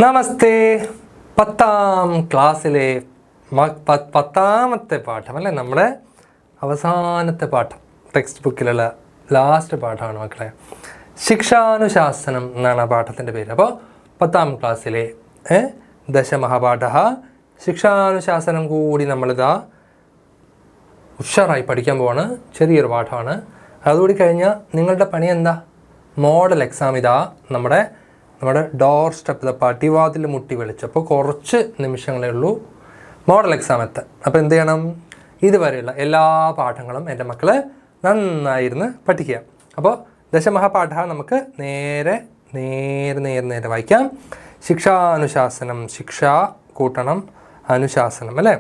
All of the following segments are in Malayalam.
നമസ്തേ. 10ാം ക്ലാസ്സിലെ 10ാമത്തെ പാഠം അല്ലേ, നമ്മുടെ അവസാനത്തെ പാഠം, ടെക്സ്റ്റ് ബുക്കിലുള്ള ലാസ്റ്റ് പാഠമാണ് മക്കളെ. ശിക്ഷാനുശാസനം എന്നാണ് ആ പാഠത്തിൻ്റെ പേര്. അപ്പോൾ 10ാം ക്ലാസ്സിലെ ദശമഹാപാഠ ശിക്ഷാനുശാസനം കൂടി നമ്മളിതാ ഉഷാറായി പഠിക്കാൻ പോവാണ്. ചെറിയൊരു പാഠമാണ്. അതുകൂടി കഴിഞ്ഞാൽ നിങ്ങളുടെ പണി എന്താ? മോഡൽ എക്സാം ഇതാ നമ്മുടെ ഡോർ സ്റ്റെപ്പ്, പടിവാതിൽ മുട്ടി വിളിച്ചപ്പോൾ കുറച്ച് നിമിഷങ്ങളേ ഉള്ളൂ മോഡൽ എക്സാം എത്താൻ. അപ്പോൾ എന്ത് ചെയ്യണം? ഇതുവരെയുള്ള എല്ലാ പാഠങ്ങളും എൻ്റെ മക്കൾ നന്നായിരുന്ന് പഠിക്കുക. അപ്പോൾ ദശമഹാപാഠ നമുക്ക് നേരെ വായിക്കാം. ശിക്ഷാനുശാസനം, ശിക്ഷ കൂട്ടണം അനുശാസനം അല്ലേ.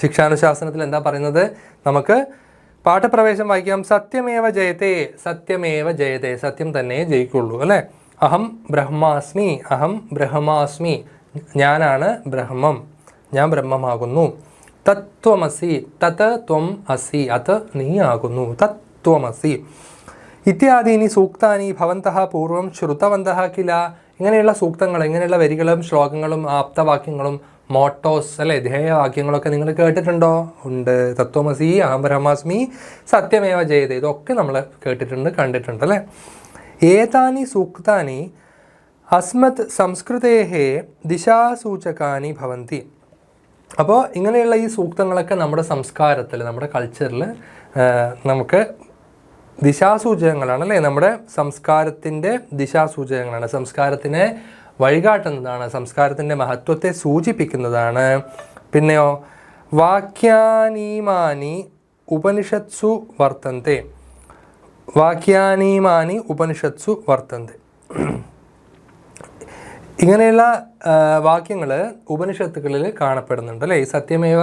ശിക്ഷാനുശാസനത്തിൽ എന്താ പറയുന്നത്? നമുക്ക് പാഠപ്രവേശം വായിക്കാം. സത്യമേവ ജയത്തെ, സത്യമേവ ജയത്തെ, സത്യം തന്നെ ജയിക്കുള്ളൂ അല്ലേ. അഹം ബ്രഹ്മാസ്മി, ഞാനാണ് ബ്രഹ്മം, ഞാൻ ബ്രഹ്മമാകുന്നു. തത്വമസി, തത് ത്വം അസി, അത് നീ ആകുന്നു, തത്വമസി. ഇത്യാദീനി സൂക്താനി ഭവന്തഃ പൂർവം ശ്രുതവന്തഃ കില. ഇങ്ങനെയുള്ള സൂക്തങ്ങൾ, ഇങ്ങനെയുള്ള വരികളും ശ്ലോകങ്ങളും ആപ്തവാക്യങ്ങളും മോട്ടോസ് അല്ലേ, ധ്യേയവാക്യങ്ങളൊക്കെ നിങ്ങൾ കേട്ടിട്ടുണ്ടോ? ഉണ്ട്. തത്വമസി, അഹം ബ്രഹ്മാസ്മി, സത്യമേവ ജയത, ഇതൊക്കെ നമ്മൾ കേട്ടിട്ടുണ്ട്, കണ്ടിട്ടുണ്ട് അല്ലേ. ഏതാനി സൂക്താനി അസ്മത് സംസ്കൃതേഹേ ദിശാസൂചകാനി ഭവന്തി. അപ്പോൾ ഇങ്ങനെയുള്ള ഈ സൂക്തങ്ങളൊക്കെ നമ്മുടെ സംസ്കാരത്തിൽ, നമ്മുടെ കൾച്ചറിൽ നമുക്ക് ദിശാസൂചകങ്ങളാണ് അല്ലേ. നമ്മുടെ സംസ്കാരത്തിൻ്റെ ദിശാസൂചകങ്ങളാണ്, സംസ്കാരത്തിനെ വഴികാട്ടുന്നതാണ്, സംസ്കാരത്തിൻ്റെ മഹത്വത്തെ സൂചിപ്പിക്കുന്നതാണ്. പിന്നെയോ വാക്യാനീമാനി ഉപനിഷത്സു വർത്തന്തെ, വാക്യാനീമാനി ഉപനിഷത്സു വർത്തന്തെ. ഇങ്ങനെയുള്ള വാക്യങ്ങൾ ഉപനിഷത്തുകളിൽ കാണപ്പെടുന്നുണ്ട് അല്ലേ. ഈ സത്യമേവ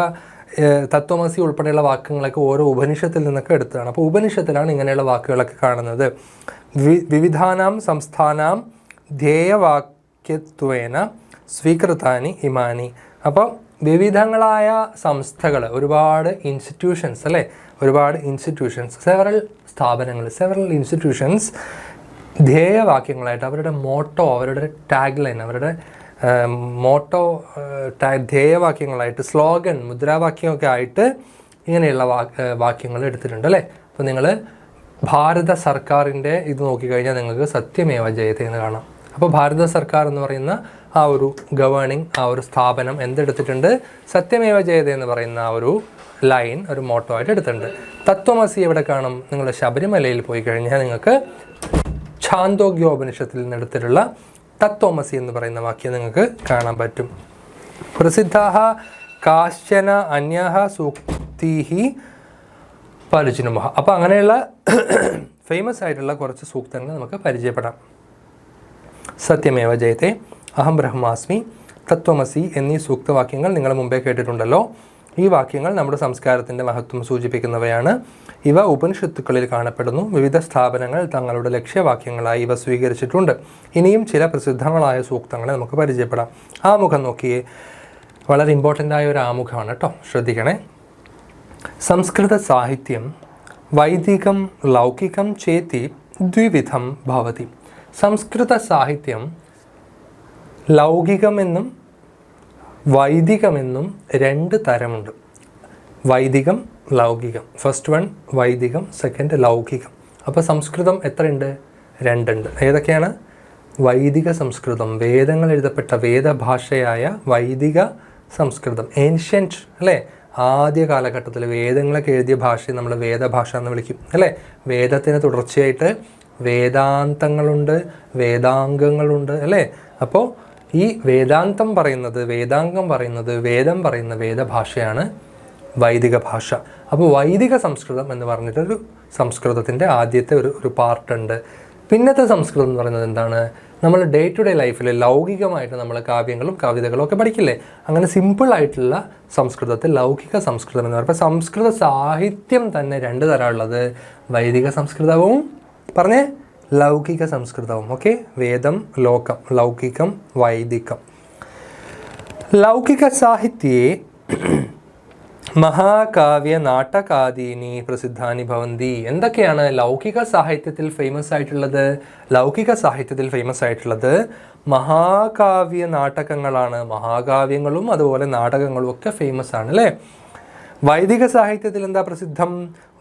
തത്വമസി ഉൾപ്പെടെയുള്ള വാക്യങ്ങളൊക്കെ ഓരോ ഉപനിഷത്തിൽ നിന്നൊക്കെ എടുത്തതാണ്. അപ്പോൾ ഉപനിഷത്തിലാണ് ഇങ്ങനെയുള്ള വാക്കുകളൊക്കെ കാണുന്നത്. വിവിധാനാം സംസ്ഥാനാം ധ്യേയവാക്യത്വേന സ്വീകൃതാനി ഇമാനി. അപ്പോൾ വിവിധങ്ങളായ സംസ്ഥകൾ, ഒരുപാട് ഇൻസ്റ്റിറ്റ്യൂഷൻസ് അല്ലേ, ഒരുപാട് ഇൻസ്റ്റിറ്റ്യൂഷൻസ്, സെവറൽ സ്ഥാപനങ്ങൾ, സെവറൽ ഇൻസ്റ്റിറ്റ്യൂഷൻസ് ധ്യേയവാക്യങ്ങളായിട്ട് അവരുടെ മോട്ടോ, അവരുടെ ടാഗ് ലൈൻ, അവരുടെ മോട്ടോ ധ്യേയവാക്യങ്ങളായിട്ട്, സ്ലോഗൻ, മുദ്രാവാക്യമൊക്കെ ആയിട്ട് ഇങ്ങനെയുള്ള വാക്യങ്ങൾ എടുത്തിട്ടുണ്ട് അല്ലേ. അപ്പോൾ നിങ്ങൾ ഭാരത സർക്കാരിൻ്റെ ഇത് നോക്കിക്കഴിഞ്ഞാൽ നിങ്ങൾക്ക് സത്യമേവ ജയത്തെ എന്ന് കാണാം. അപ്പോൾ ഭാരത സർക്കാർ എന്ന് പറയുന്ന ആ ഒരു ഗവേണിംഗ്, ആ ഒരു സ്ഥാപനം എന്തെടുത്തിട്ടുണ്ട്? സത്യമേവ ജയത എന്ന് പറയുന്ന ആ ഒരു ലൈൻ ഒരു മോട്ടോ ആയിട്ട് എടുത്തിട്ടുണ്ട്. തത്വമസി എവിടെ കാണും? നിങ്ങൾ ശബരിമലയിൽ പോയി കഴിഞ്ഞാൽ നിങ്ങൾക്ക് ഛാന്തോഗ്യോപനിഷത്തിൽ നിന്നെടുത്തിട്ടുള്ള തത്വമസി എന്ന് പറയുന്ന വാക്യം നിങ്ങൾക്ക് കാണാൻ പറ്റും. പ്രസിദ്ധാഃ കാശ്ചന അന്യാഃ സൂക്തിഃ പരിചിനുമഃ. അപ്പോൾ അങ്ങനെയുള്ള ഫേമസ് ആയിട്ടുള്ള കുറച്ച് സൂക്തങ്ങൾ നമുക്ക് പരിചയപ്പെടാം. സത്യമേവ ജയത്തെ, അഹം ബ്രഹ്മാസ്മി, തത്വമസി എന്നീ സൂക്തവാക്യങ്ങൾ നിങ്ങൾ മുമ്പേ കേട്ടിട്ടുണ്ടല്ലോ. ഈ വാക്യങ്ങൾ നമ്മുടെ സംസ്കാരത്തിൻ്റെ മഹത്വം സൂചിപ്പിക്കുന്നവയാണ്. ഇവ ഉപനിഷത്തുക്കളിൽ കാണപ്പെടുന്നു. വിവിധ സ്ഥാപനങ്ങൾ തങ്ങളുടെ ലക്ഷ്യവാക്യങ്ങളായി ഇവ സ്വീകരിച്ചിട്ടുണ്ട്. ഇനിയും ചില പ്രസിദ്ധങ്ങളായ സൂക്തങ്ങളെ നമുക്ക് പരിചയപ്പെടാം. ആമുഖം നോക്കിയേ, വളരെ ഇമ്പോർട്ടൻ്റ് ആയ ഒരു ആമുഖമാണ് കേട്ടോ, ശ്രദ്ധിക്കണേ. സംസ്കൃത സാഹിത്യം വൈദികം ലൗകികം ചേതി ദ്വിവിധം ഭവതി. സംസ്കൃത സാഹിത്യം ലൗകികമെന്നും വൈദികമെന്നും രണ്ട് തരമുണ്ട്. വൈദികം, ലൗകികം. ഫസ്റ്റ് വൺ വൈദികം, സെക്കൻഡ് ലൗകികം. അപ്പോൾ സംസ്കൃതം എത്രയുണ്ട്? രണ്ടുണ്ട്. ഏതൊക്കെയാണ്? വൈദിക സംസ്കൃതം, വേദങ്ങൾ എഴുതപ്പെട്ട വേദഭാഷയായ വൈദിക സംസ്കൃതം, ഏൻഷ്യൻറ്റ് അല്ലേ, ആദ്യ കാലഘട്ടത്തിൽ വേദങ്ങളൊക്കെ എഴുതിയ ഭാഷയെ നമ്മൾ വേദഭാഷ എന്ന് വിളിക്കും അല്ലേ. വേദത്തിന് തുടർച്ചയായിട്ട് വേദാന്തങ്ങളുണ്ട്, വേദാംഗങ്ങളുണ്ട് അല്ലേ. അപ്പോൾ ഈ വേദാന്തം പറയുന്നത്, വേദാംഗം പറയുന്നത്, വേദം പറയുന്ന വേദഭാഷയാണ് വൈദിക ഭാഷ. അപ്പോൾ വൈദിക സംസ്കൃതം എന്ന് പറഞ്ഞിട്ടൊരു സംസ്കൃതത്തിൻ്റെ ആദ്യത്തെ ഒരു പാർട്ടുണ്ട്. പിന്നത്തെ സംസ്കൃതം എന്ന് പറയുന്നത് എന്താണ്? നമ്മൾ ഡേ ടു ഡേ ലൈഫിൽ ലൗകികമായിട്ട് നമ്മൾ കാവ്യങ്ങളും കവിതകളും ഒക്കെ പഠിക്കില്ലേ, അങ്ങനെ സിമ്പിളായിട്ടുള്ള സംസ്കൃതത്തിൽ ലൗകിക സംസ്കൃതം എന്ന് പറയുമ്പോൾ സംസ്കൃത സാഹിത്യം തന്നെ രണ്ട് തരമുള്ളത്. വൈദിക സംസ്കൃതവും പറഞ്ഞേ ലൗകിക സംസ്കൃതവും. ഓക്കെ, വേദം, ലോകം, ലൗകികം, വൈദികം. ലൗകിക സാഹിത്യേ മഹാകാവ്യ നാടകാദീനി പ്രസിദ്ധാനി ഭവന്തി. എന്തൊക്കെയാണ് ലൗകിക സാഹിത്യത്തിൽ ഫേമസ് ആയിട്ടുള്ളത്? ലൗകിക സാഹിത്യത്തിൽ ഫേമസ് ആയിട്ടുള്ളത് മഹാകാവ്യ നാടകങ്ങളാണ്. മഹാകാവ്യങ്ങളും അതുപോലെ നാടകങ്ങളും ഒക്കെ ഫേമസ് ആണ് അല്ലേ. വൈദിക സാഹിത്യത്തിൽ എന്താ പ്രസിദ്ധം?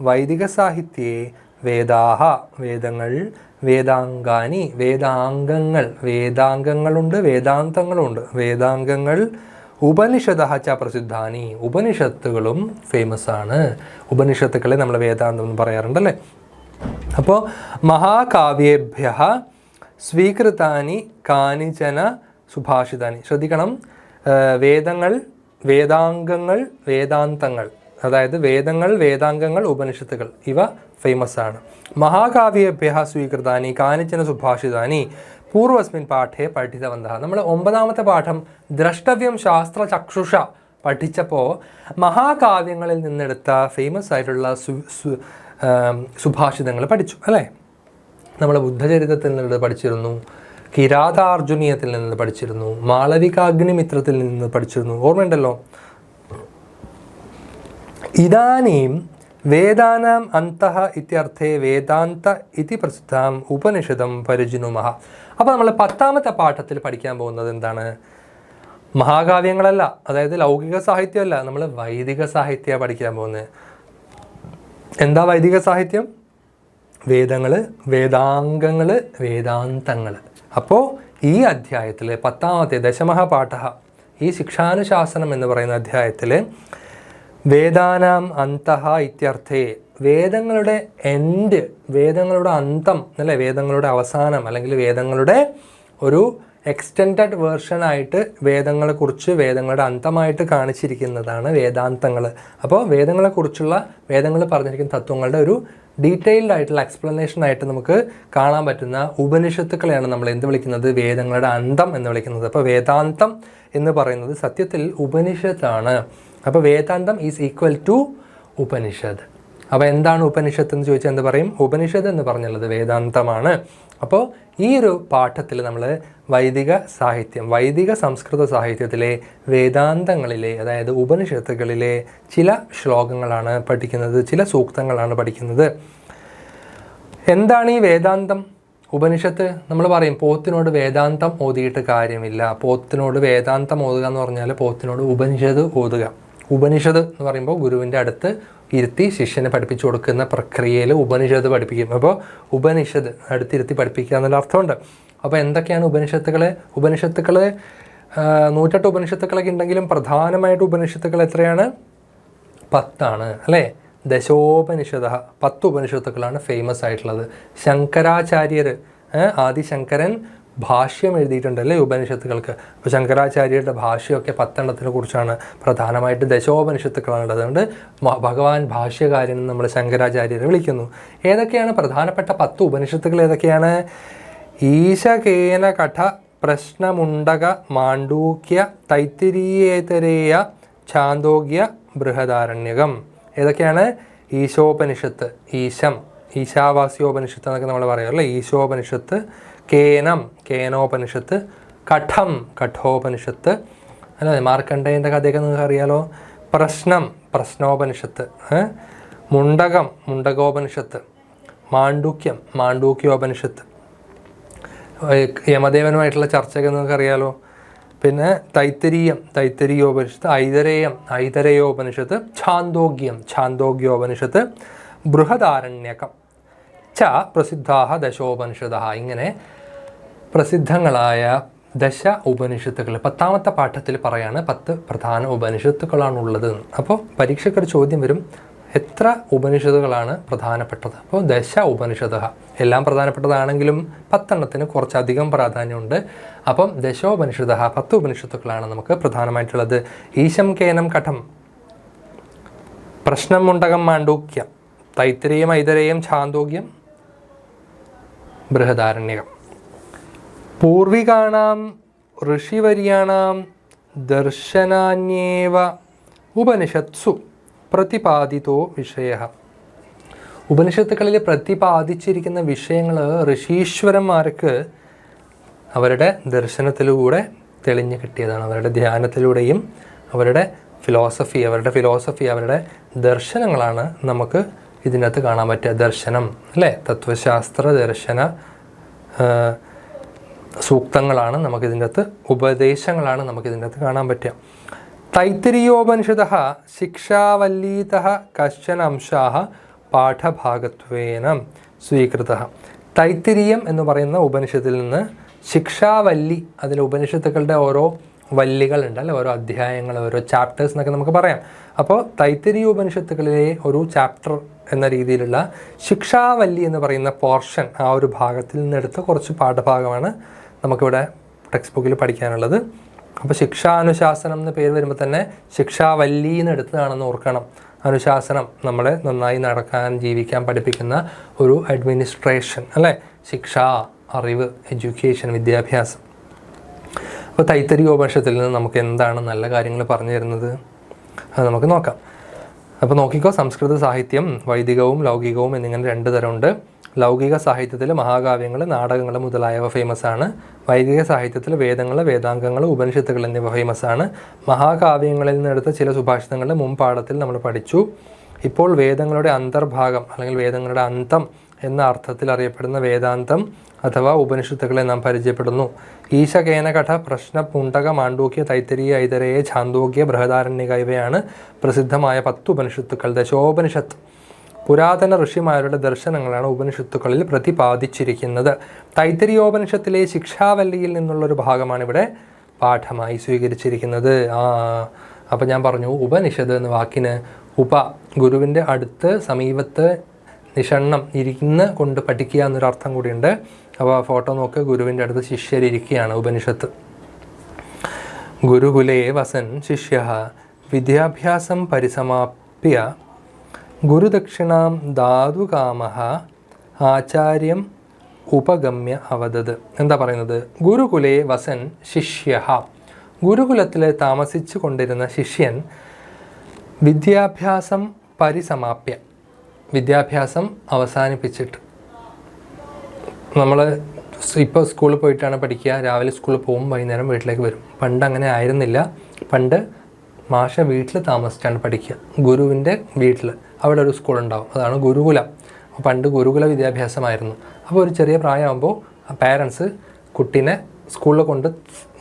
വൈദിക സാഹിത്യേ വേദാഹ വേദങ്ങൾ, വേദാംഗാനി വേദാംഗങ്ങൾ, വേദാംഗങ്ങളുണ്ട് വേദാന്തങ്ങളുണ്ട്, വേദാംഗങ്ങൾ, ഉപനിഷദഃ ച പ്രസിദ്ധാനി ഉപനിഷത്തുകളും ഫേമസ് ആണ്. ഉപനിഷത്തുക്കളെ നമ്മൾ വേദാന്തം എന്ന് പറയാറുണ്ടല്ലേ. അപ്പോൾ മഹാകാവ്യേഭ്യഃ സ്വീകൃതാനി കാനിചന സുഭാഷിതാനി. ശ്രദ്ധിക്കണം, വേദങ്ങൾ, വേദാംഗങ്ങൾ, വേദാന്തങ്ങൾ, അതായത് വേദങ്ങൾ, വേദാംഗങ്ങൾ, ഉപനിഷത്തുകൾ ഇവ ഫേമസ് ആണ്. മഹാകാവ്യേഭ്യഃ സ്വീകൃതാനി കാനിചന സുഭാഷിതാനി പൂർവസ്മിൻ പാഠേ പഠിതവന്തഃ. നമ്മൾ 9ാമത്തെ പാഠം ദ്രഷ്ടവ്യം ശാസ്ത്ര ചക്ഷുഷ പഠിച്ചപ്പോൾ മഹാകാവ്യങ്ങളിൽ നിന്നെടുത്ത ഫേമസ് ആയിട്ടുള്ള സുഭാഷിതങ്ങൾ പഠിച്ചു അല്ലേ. നമ്മൾ ബുദ്ധചരിതത്തിൽ നിന്ന് പഠിച്ചിരുന്നു, കിരാതാർജുനീയത്തിൽ നിന്ന് പഠിച്ചിരുന്നു, മാളവികാഗ്നിമിത്രത്തിൽ നിന്ന് പഠിച്ചിരുന്നു, ഓർമ്മയുണ്ടല്ലോ. ഇദാനീം വേദാനാം അന്തഃ ഇത്യർത്ഥേ വേദാന്ത ഇതി പ്രസിദ്ധാം ഉപനിഷദം പരിജിനുമഃ. അപ്പോൾ നമ്മൾ 10ാമത്തെ പാഠത്തിൽ പഠിക്കാൻ പോകുന്നത് എന്താണ്? മഹാകാവ്യങ്ങളല്ല, അതായത് ലൗകിക സാഹിത്യമല്ല, നമ്മൾ വൈദിക സാഹിത്യമാണ് പഠിക്കാൻ പോകുന്നത്. എന്താ വൈദിക സാഹിത്യം? വേദങ്ങൾ, വേദാംഗങ്ങൾ, വേദാന്തങ്ങൾ. അപ്പോൾ ഈ അധ്യായത്തിൽ 10ാമത്തെ ദശമഃ പാഠഃ, ഈ ശിക്ഷാനുശാസനം എന്ന് പറയുന്ന അധ്യായത്തിൽ വേദാനാം അന്തഃ ഇത്യർത്ഥേ, വേദങ്ങളുടെ എൻഡ്, വേദങ്ങളുടെ അന്തം അല്ലേ, വേദങ്ങളുടെ അവസാനം അല്ലെങ്കിൽ വേദങ്ങളുടെ ഒരു എക്സ്റ്റെൻഡഡ് വേർഷനായിട്ട് വേദങ്ങളെക്കുറിച്ച്, വേദങ്ങളുടെ അന്തമായിട്ട് കാണിച്ചിരിക്കുന്നതാണ് വേദാന്തങ്ങൾ. അപ്പോൾ വേദങ്ങളെക്കുറിച്ചുള്ള, വേദങ്ങൾ പറഞ്ഞിരിക്കുന്ന തത്വങ്ങളുടെ ഒരു ഡീറ്റെയിൽഡ് ആയിട്ടുള്ള എക്സ്പ്ലനേഷൻ ആയിട്ട് നമുക്ക് കാണാൻ പറ്റുന്ന ഉപനിഷത്തുക്കളെയാണ് നമ്മൾ എന്ത് വിളിക്കുന്നത്? വേദങ്ങളുടെ അന്തം എന്ന് വിളിക്കുന്നത്. അപ്പോൾ വേദാന്തം എന്ന് പറയുന്നത് സത്യത്തിൽ ഉപനിഷത്താണ്. അപ്പോൾ വേദാന്തം ഈസ് ഈക്വൽ ടു ഉപനിഷത്ത്. അപ്പോൾ എന്താണ് ഉപനിഷത്ത് എന്ന് ചോദിച്ചാൽ എന്ത് പറയും? ഉപനിഷത്ത് എന്ന് പറഞ്ഞുള്ളത് വേദാന്തമാണ്. അപ്പോൾ ഈ ഒരു പാഠത്തിൽ നമ്മൾ വൈദിക സാഹിത്യം, വൈദിക സംസ്കൃത സാഹിത്യത്തിലെ വേദാന്തങ്ങളിലെ, അതായത് ഉപനിഷത്തുകളിലെ ചില ശ്ലോകങ്ങളാണ് പഠിക്കുന്നത്, ചില സൂക്തങ്ങളാണ് പഠിക്കുന്നത്. എന്താണ് ഈ വേദാന്തം? ഉപനിഷത്ത് നമ്മൾ പറയും പോത്തിനോട് വേദാന്തം ഓതിയിട്ട് കാര്യമില്ല. പോത്തിനോട് വേദാന്തം ഓതുക എന്ന് പറഞ്ഞാൽ പോത്തിനോട് ഉപനിഷത്ത് ഓതുക. ഉപനിഷത്ത് എന്ന് പറയുമ്പോൾ ഗുരുവിൻ്റെ അടുത്ത് ഇരുത്തി ശിഷ്യനെ പഠിപ്പിച്ചു കൊടുക്കുന്ന പ്രക്രിയയിൽ ഉപനിഷത്ത് പഠിപ്പിക്കും. അപ്പോൾ ഉപനിഷത്ത് അടുത്തിരുത്തി പഠിപ്പിക്കുക എന്നുള്ള അർത്ഥമുണ്ട്. അപ്പോൾ എന്തൊക്കെയാണ് ഉപനിഷത്തുകൾ? 108 ഉപനിഷത്തുക്കളൊക്കെ ഉണ്ടെങ്കിലും പ്രധാനമായിട്ട് ഉപനിഷത്തുക്കൾ എത്രയാണ്? 10 അല്ലേ. ദശോപനിഷദ, 10 ഉപനിഷത്തുക്കളാണ് ഫേമസ് ആയിട്ടുള്ളത്. ശങ്കരാചാര്യർ, ആദിശങ്കരൻ ഭാഷ്യം എഴുതിയിട്ടുണ്ടല്ലേ ഉപനിഷത്തുകൾക്ക്. അപ്പോൾ ശങ്കരാചാര്യരുടെ ഭാഷ്യമൊക്കെ 10 കുറിച്ചാണ്. പ്രധാനമായിട്ട് ദശോപനിഷത്തുക്കളാണ്. അതുകൊണ്ട് ഭഗവാൻ ഭാഷ്യകാരൻ നമ്മൾ ശങ്കരാചാര്യരെ വിളിക്കുന്നു. ഏതൊക്കെയാണ് പ്രധാനപ്പെട്ട 10 ഉപനിഷത്തുക്കൾ? ഏതൊക്കെയാണ്? ഈശകേന കഠ പ്രശ്നമുണ്ടക മാണ്ഡൂക്യ തൈത്തിരീയേതരേയ ഛാന്തോഗ്യ ബൃഹദാരണ്യകം. ഏതൊക്കെയാണ്? ഈശോപനിഷത്ത്, ഈശം, ഈശാവാസ്യോപനിഷത്ത് എന്നൊക്കെ നമ്മൾ പറയാമല്ലേ. ഈശോപനിഷത്ത്, കേനം, കേനോപനിഷത്ത്, കഠം, കഠോപനിഷത്ത് അല്ലേ. മാർക്കണ്ഡേയൻ്റെ കഥയൊക്കെ നിങ്ങൾക്ക് അറിയാലോ. പ്രശ്നം, പ്രശ്നോപനിഷത്ത്, മുണ്ടകം, മുണ്ടകോപനിഷത്ത്, മാണ്ഡൂക്യം, മാണ്ഡൂക്യോപനിഷത്ത്, യമദേവനുമായിട്ടുള്ള ചർച്ചയൊക്കെ നിങ്ങൾക്ക് അറിയാലോ. പിന്നെ തൈത്തരീയം, തൈത്തരീയോപനിഷത്ത്, ഐതരേയം, ഐതരയോപനിഷത്ത്, ഛാന്തോഗ്യം, ഛാന്തോഗ്യോപനിഷത്ത്, ബൃഹദാരണ്യകം ച പ്രസിദ്ധാഹ ദശോപനിഷദ. ഇങ്ങനെ പ്രസിദ്ധങ്ങളായ ദശ ഉപനിഷത്തുകൾ 10ാമത്തെ പാഠത്തിൽ പറയാണ് 10 പ്രധാന ഉപനിഷത്തുക്കളാണുള്ളത്. അപ്പോൾ പരീക്ഷയ്ക്കൊരു ചോദ്യം വരും, എത്ര ഉപനിഷത്തുകളാണ് പ്രധാനപ്പെട്ടത്? അപ്പോൾ ദശ ഉപനിഷദ. എല്ലാം പ്രധാനപ്പെട്ടതാണെങ്കിലും 10 കുറച്ചധികം പ്രാധാന്യമുണ്ട്. അപ്പം ദശോപനിഷദ, 10 ഉപനിഷത്തുക്കളാണ് നമുക്ക് പ്രധാനമായിട്ടുള്ളത്. ഈശം, കേനം, കഠം, പ്രശ്നം, മുണ്ടകം, മാണ്ഡൂക്യം, തൈത്തിരീയം, ഐതരേയം, ഛാന്തോഗ്യം, ബൃഹദാരണ്യകം. പൂർവികാണാം ഋഷിവര്യാണാം ദർശനാന്യേവ ഉപനിഷത്സു പ്രതിപാദിതോ വിഷയ. ഉപനിഷത്തുക്കളിൽ പ്രതിപാദിച്ചിരിക്കുന്ന വിഷയങ്ങൾ ഋഷീശ്വരന്മാർക്ക് അവരുടെ ദർശനത്തിലൂടെ തെളിഞ്ഞു കിട്ടിയതാണ്. അവരുടെ ധ്യാനത്തിലൂടെയും അവരുടെ ഫിലോസഫി, അവരുടെ ദർശനങ്ങളാണ് നമുക്ക് ഇതിനകത്ത് കാണാൻ പറ്റുക. ദർശനം അല്ലേ, തത്വശാസ്ത്ര ദർശന സൂക്തങ്ങളാണ് നമുക്കിതിൻ്റെ അകത്ത്, ഉപദേശങ്ങളാണ് നമുക്കിതിൻ്റെ അകത്ത് കാണാൻ പറ്റുക. തൈത്തിരീയോപനിഷദഃ ശിക്ഷാവല്ലീതഃ കശ്ചന അംശാഃ പാഠഭാഗത്വേന സ്വീകൃതഃ. തൈത്തിരീയം എന്ന് പറയുന്ന ഉപനിഷത്തിൽ നിന്ന് ശിക്ഷാവല്ലി, അതിൽ ഉപനിഷത്തുക്കളുടെ ഓരോ വല്ലികളുണ്ട് അല്ലെ, ഓരോ അധ്യായങ്ങൾ, ഓരോ ചാപ്റ്റേഴ്സ് എന്നൊക്കെ നമുക്ക് പറയാം. അപ്പോൾ തൈത്തിരീയ ഉപനിഷത്തുക്കളിലെ ഒരു ചാപ്റ്റർ എന്ന രീതിയിലുള്ള ശിക്ഷാവല്ലി എന്ന് പറയുന്ന പോർഷൻ, ആ ഒരു ഭാഗത്തിൽ നിന്നെടുത്ത കുറച്ച് പാഠഭാഗമാണ് നമുക്കിവിടെ ടെക്സ്റ്റ് ബുക്കിൽ പഠിക്കാനുള്ളത്. അപ്പോൾ ശിക്ഷാനുശാസനം എന്ന പേര് വരുമ്പോൾ തന്നെ ശിക്ഷാവല്ലി എന്ന് എടുത്തതാണെന്ന് ഓർക്കണം. അനുശാസനം, നമ്മളെ നന്നായി നടക്കാൻ, ജീവിക്കാൻ പഠിപ്പിക്കുന്ന ഒരു അഡ്മിനിസ്ട്രേഷൻ അല്ലേ, ശിക്ഷ, അറിവ്, എഡ്യൂക്കേഷൻ, വിദ്യാഭ്യാസം. അപ്പോൾ തൈത്തിരീയോപനിഷത്തിൽ നിന്ന് നമുക്ക് എന്താണ് നല്ല കാര്യങ്ങൾ പറഞ്ഞു തരുന്നത്, അത് നമുക്ക് നോക്കാം. അപ്പോൾ നോക്കിക്കോ, സംസ്കൃത സാഹിത്യം വൈദികവും ലൗകികവും എന്നിങ്ങനെ 2 തരമുണ്ട്. ലൗകിക സാഹിത്യത്തിൽ മഹാകാവ്യങ്ങൾ, നാടകങ്ങൾ മുതലായവ ഫേമസ് ആണ്. വൈദിക സാഹിത്യത്തിൽ വേദങ്ങൾ, വേദാംഗങ്ങൾ, ഉപനിഷത്തുകൾ എന്നിവ ഫേമസ് ആണ്. മഹാകാവ്യങ്ങളിൽ നിന്നെടുത്ത ചില സുഭാഷിതങ്ങൾ മുൻ പാഠത്തിൽ നമ്മൾ പഠിച്ചു. ഇപ്പോൾ വേദങ്ങളുടെ അന്തർഭാഗം അല്ലെങ്കിൽ വേദങ്ങളുടെ അന്തം എന്ന അർത്ഥത്തിൽ അറിയപ്പെടുന്ന വേദാന്തം അഥവാ ഉപനിഷത്തുക്കളെ നാം പരിചയപ്പെടുന്നു. ഈശകേനകഠ, പ്രശ്ന, പുണ്ടക, മാണ്ഡൂക്യ, തൈത്തരീയ, ഐതരേയ, ഛാന്തോക്യ, ബൃഹദാരണ്യക ഇവയാണ് പ്രസിദ്ധമായ 10 ഉപനിഷത്തുക്കൾ. ദശോപനിഷത്ത് പുരാതന ഋഷിമാരുടെ ദർശനങ്ങളാണ് ഉപനിഷത്തുക്കളിൽ പ്രതിപാദിച്ചിരിക്കുന്നത്. തൈത്തരീയോപനിഷത്തിലെ ശിക്ഷാവല്ലിയിൽ നിന്നുള്ളൊരു ഭാഗമാണ് ഇവിടെ പാഠമായി സ്വീകരിച്ചിരിക്കുന്നത്. അപ്പം ഞാൻ പറഞ്ഞു, ഉപനിഷത്ത് എന്ന വാക്കിന് ഗുരുവിൻ്റെ അടുത്ത്, സമീപത്ത്, നിഷണ്ണം, ഇരുന്ന് കൊണ്ട് പഠിക്കുക എന്നൊരർത്ഥം കൂടിയുണ്ട്. അപ്പോൾ ആ ഫോട്ടോ നോക്ക്, ഗുരുവിൻ്റെ അടുത്ത് ശിഷ്യരിയ്ക്കുകയാണ്. ഉപനിഷത്ത്. ഗുരുകുലേ വസൻ ശിഷ്യ വിദ്യാഭ്യാസം പരിസമാപ്യ ഗുരുദക്ഷിണാം ദാതുകാമഃ ആചാര്യം ഉപഗമ്യ അവദത്. എന്താ പറയുന്നത്? ഗുരുകുലേ വസൻ ശിഷ്യ, ഗുരുകുലത്തിൽ താമസിച്ചു കൊണ്ടിരുന്ന ശിഷ്യൻ വിദ്യാഭ്യാസം പരിസമാപ്യ, വിദ്യാഭ്യാസം അവസാനിപ്പിച്ചിട്ട്, നമ്മൾ ഇപ്പോൾ സ്കൂളിൽ പോയിട്ടാണ് പഠിക്കുക, രാവിലെ സ്കൂളിൽ പോകും, വൈകുന്നേരം വീട്ടിലേക്ക് വരും. പണ്ട് അങ്ങനെ ആയിരുന്നില്ല. പണ്ട് മാഷ വീട്ടിൽ താമസിച്ചാണ് പഠിക്കുക, ഗുരുവിൻ്റെ വീട്ടിൽ. അവിടെ ഒരു സ്കൂളുണ്ടാവും, അതാണ് ഗുരുകുലം. പണ്ട് ഗുരുകുല വിദ്യാഭ്യാസമായിരുന്നു. അപ്പോൾ ഒരു ചെറിയ പ്രായമാകുമ്പോൾ പാരൻസ് കുട്ടീനെ സ്കൂളിൽ കൊണ്ട്,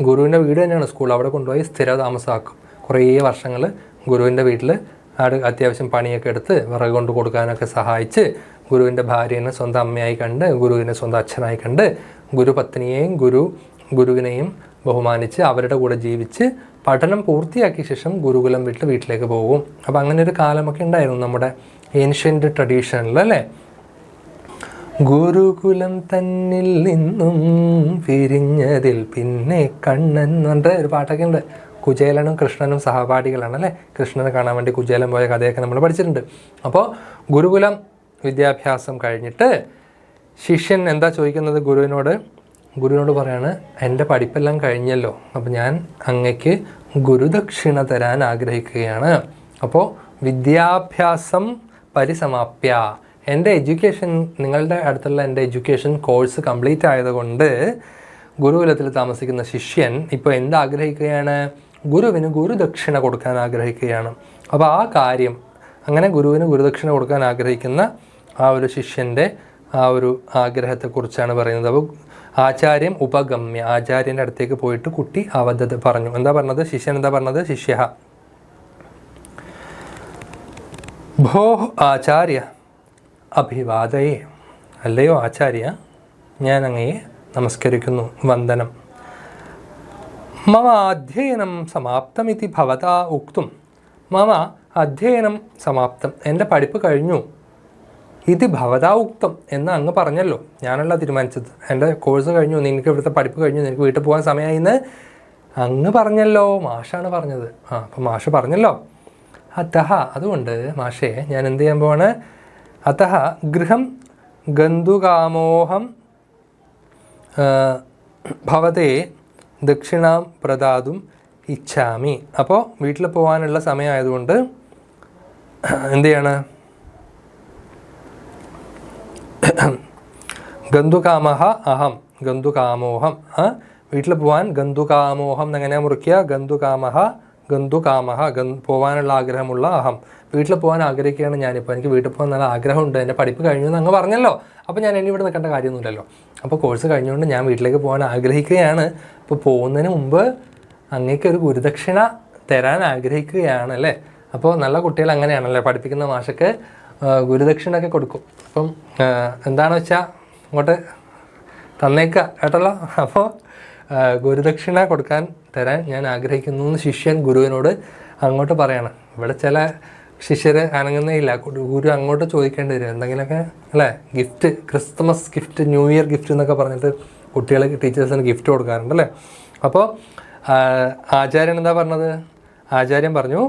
ഗുരുവിൻ്റെ വീട് തന്നെയാണ് സ്കൂൾ, അവിടെ കൊണ്ടുപോയി സ്ഥിര താമസമാക്കും. കുറേ വർഷങ്ങൾ ഗുരുവിൻ്റെ വീട്ടിൽ അത്യാവശ്യം പണിയൊക്കെ എടുത്ത് വിറക് കൊണ്ട് കൊടുക്കാനൊക്കെ സഹായിച്ച്, ഗുരുവിൻ്റെ ഭാര്യനെ സ്വന്തം അമ്മയായി കണ്ട്, ഗുരുവിനെ സ്വന്തം അച്ഛനായി കണ്ട്, ഗുരുപത്നിയെയും ഗുരുവിനെയും ബഹുമാനിച്ച് അവരുടെ കൂടെ ജീവിച്ച് പഠനം പൂർത്തിയാക്കിയ ശേഷം ഗുരുകുലം വിട്ട് വീട്ടിലേക്ക് പോകും. അപ്പോൾ അങ്ങനെ ഒരു കാലമൊക്കെ ഉണ്ടായിരുന്നു നമ്മുടെ ഏൻഷ്യൻ്റ് ട്രഡീഷനിൽ അല്ലേ. ഗുരുകുലം തന്നിൽ നിന്നും പിരിഞ്ഞതിൽ പിന്നെ കണ്ണൻ എന്ന് പറഞ്ഞിട്ട് ഒരു പാട്ടൊക്കെ ഉണ്ട്. കുചേലനും കൃഷ്ണനും സഹപാഠികളാണ് അല്ലേ. കൃഷ്ണനെ കാണാൻ വേണ്ടി കുചേലൻ പോയ കഥയൊക്കെ നമ്മൾ പഠിച്ചിട്ടുണ്ട്. അപ്പോൾ ഗുരുകുലം വിദ്യാഭ്യാസം കഴിഞ്ഞിട്ട് ശിഷ്യൻ എന്താ ചോദിക്കുന്നത് ഗുരുവിനോട് പറയാണ്, എൻ്റെ പഠിപ്പെല്ലാം കഴിഞ്ഞല്ലോ, അപ്പോൾ ഞാൻ അങ്ങയ്ക്ക് ഗുരുദക്ഷിണ തരാൻ ആഗ്രഹിക്കുകയാണ്. അപ്പോൾ വിദ്യാഭ്യാസം പരിസമാപ്യ, എൻ്റെ എഡ്യൂക്കേഷൻ, നിങ്ങളുടെ അടുത്തുള്ള എൻ്റെ എഡ്യൂക്കേഷൻ കോഴ്സ് കംപ്ലീറ്റ് ആയതുകൊണ്ട് ഗുരുകുലത്തിൽ താമസിക്കുന്ന ശിഷ്യൻ ഇപ്പോൾ എന്താഗ്രഹിക്കുകയാണ്? ഗുരുവിന് ഗുരുദക്ഷിണ കൊടുക്കാൻ ആഗ്രഹിക്കുകയാണ്. അപ്പോൾ ആ കാര്യം, അങ്ങനെ ഗുരുവിന് ഗുരുദക്ഷിണ കൊടുക്കാൻ ആഗ്രഹിക്കുന്ന ആ ഒരു ശിഷ്യൻ്റെ ആ ഒരു ആഗ്രഹത്തെക്കുറിച്ചാണ് പറയുന്നത്. അപ്പോൾ ആചാര്യം ഉപഗമ്യ, ആചാര്യൻ്റെ അടുത്തേക്ക് പോയിട്ട് കുട്ടി അവദത് പറഞ്ഞു. എന്താ പറഞ്ഞത്? ശിഷ്യൻ എന്താ പറഞ്ഞത്? ശിഷ്യ ഭോ ആചാര്യ അഭിവാദയേ, അല്ലയോ ആചാര്യ, ഞാൻ അങ്ങയെ നമസ്കരിക്കുന്നു, വന്ദനം. മമ അധ്യയനം സമാപ്തമിതി ഭവതാ ഉക്തും, മമ അധ്യയനം സമാപ്തം, എൻ്റെ പഠിപ്പ് കഴിഞ്ഞു. ഇത് ഭവതാ ഉക്തം എന്ന് അങ്ങ് പറഞ്ഞല്ലോ, ഞാനല്ല തീരുമാനിച്ചത്. എൻ്റെ കോഴ്സ് കഴിഞ്ഞു, നിനക്ക് ഇവിടുത്തെ പഠിപ്പ് കഴിഞ്ഞു, നിനക്ക് വീട്ടിൽ പോകാൻ സമയമായി എന്ന് അങ്ങ് പറഞ്ഞല്ലോ, മാഷാണ് പറഞ്ഞത്. അപ്പം മാഷ് പറഞ്ഞല്ലോ. അതഹ, അതുകൊണ്ട് മാഷേ ഞാൻ എന്ത് ചെയ്യാൻ പോവാണ്? അതഹ ഗൃഹം ഗന്ധുകാമോഹം ഭവതേ ദക്ഷിണാം പ്രദാതും ഇച്ഛാമി. അപ്പോൾ വീട്ടിൽ പോകാനുള്ള സമയമായതുകൊണ്ട് എന്ത് ചെയ്യാണ്? ഗന്ധുകാമഹ അഹം, ഗന്ധുകാമോഹം, വീട്ടിൽ പോകാൻ ഗന്ധുകാമോഹം എങ്ങനെയാണ് മുറിക്കുക? ഗന്ധുകാമഹ ഗന്ധു കാമഹ പോകാനുള്ള ആഗ്രഹമുള്ള അഹം. വീട്ടിൽ പോകാൻ ആഗ്രഹിക്കുകയാണ് ഞാനിപ്പോൾ. എനിക്ക് വീട്ടിൽ പോകാൻ നല്ല ആഗ്രഹമുണ്ട്, എൻ്റെ പഠിപ്പ് കഴിഞ്ഞു എന്ന് അങ്ങ് പറഞ്ഞല്ലോ. അപ്പോൾ ഞാൻ ഇനി ഇവിടെ നിൽക്കേണ്ട കാര്യമൊന്നുമില്ലല്ലോ. അപ്പോൾ കോഴ്സ് കഴിഞ്ഞുകൊണ്ട് ഞാൻ വീട്ടിലേക്ക് പോകാൻ ആഗ്രഹിക്കുകയാണ്. അപ്പോൾ പോകുന്നതിന് മുമ്പ് അങ്ങേക്ക് ഒരു ഗുരുദക്ഷിണ തരാൻ ആഗ്രഹിക്കുകയാണ് അല്ലേ. അപ്പോൾ നല്ല കുട്ടികൾ അങ്ങനെയാണല്ലേ, പഠിപ്പിക്കുന്ന മാഷക്ക് ഗുരുദക്ഷിണയൊക്കെ കൊടുക്കും. അപ്പം എന്താണെന്ന് വെച്ചാൽ അങ്ങോട്ട് തന്നേക്കുക കേട്ടല്ലോ. അപ്പോൾ ഗുരുദക്ഷിണ തരാൻ ഞാൻ ആഗ്രഹിക്കുന്നു എന്ന് ശിഷ്യൻ ഗുരുവിനോട് അങ്ങോട്ട് പറയണം. ഇവിടെ ചില ശിഷ്യർ അനങ്ങുന്നേ ഇല്ല. ഗുരു അങ്ങോട്ട് ചോദിക്കേണ്ടി വരും എന്തെങ്കിലുമൊക്കെ അല്ലേ. Gift, Christmas gift, new year gift എന്നൊക്കെ പറഞ്ഞിട്ട് കുട്ടികൾ ടീച്ചേഴ്സിന് ഗിഫ്റ്റ് കൊടുക്കാറുണ്ടല്ലേ. അപ്പോൾ ആചാര്യൻ എന്താ പറഞ്ഞത്? ആചാര്യൻ പറഞ്ഞു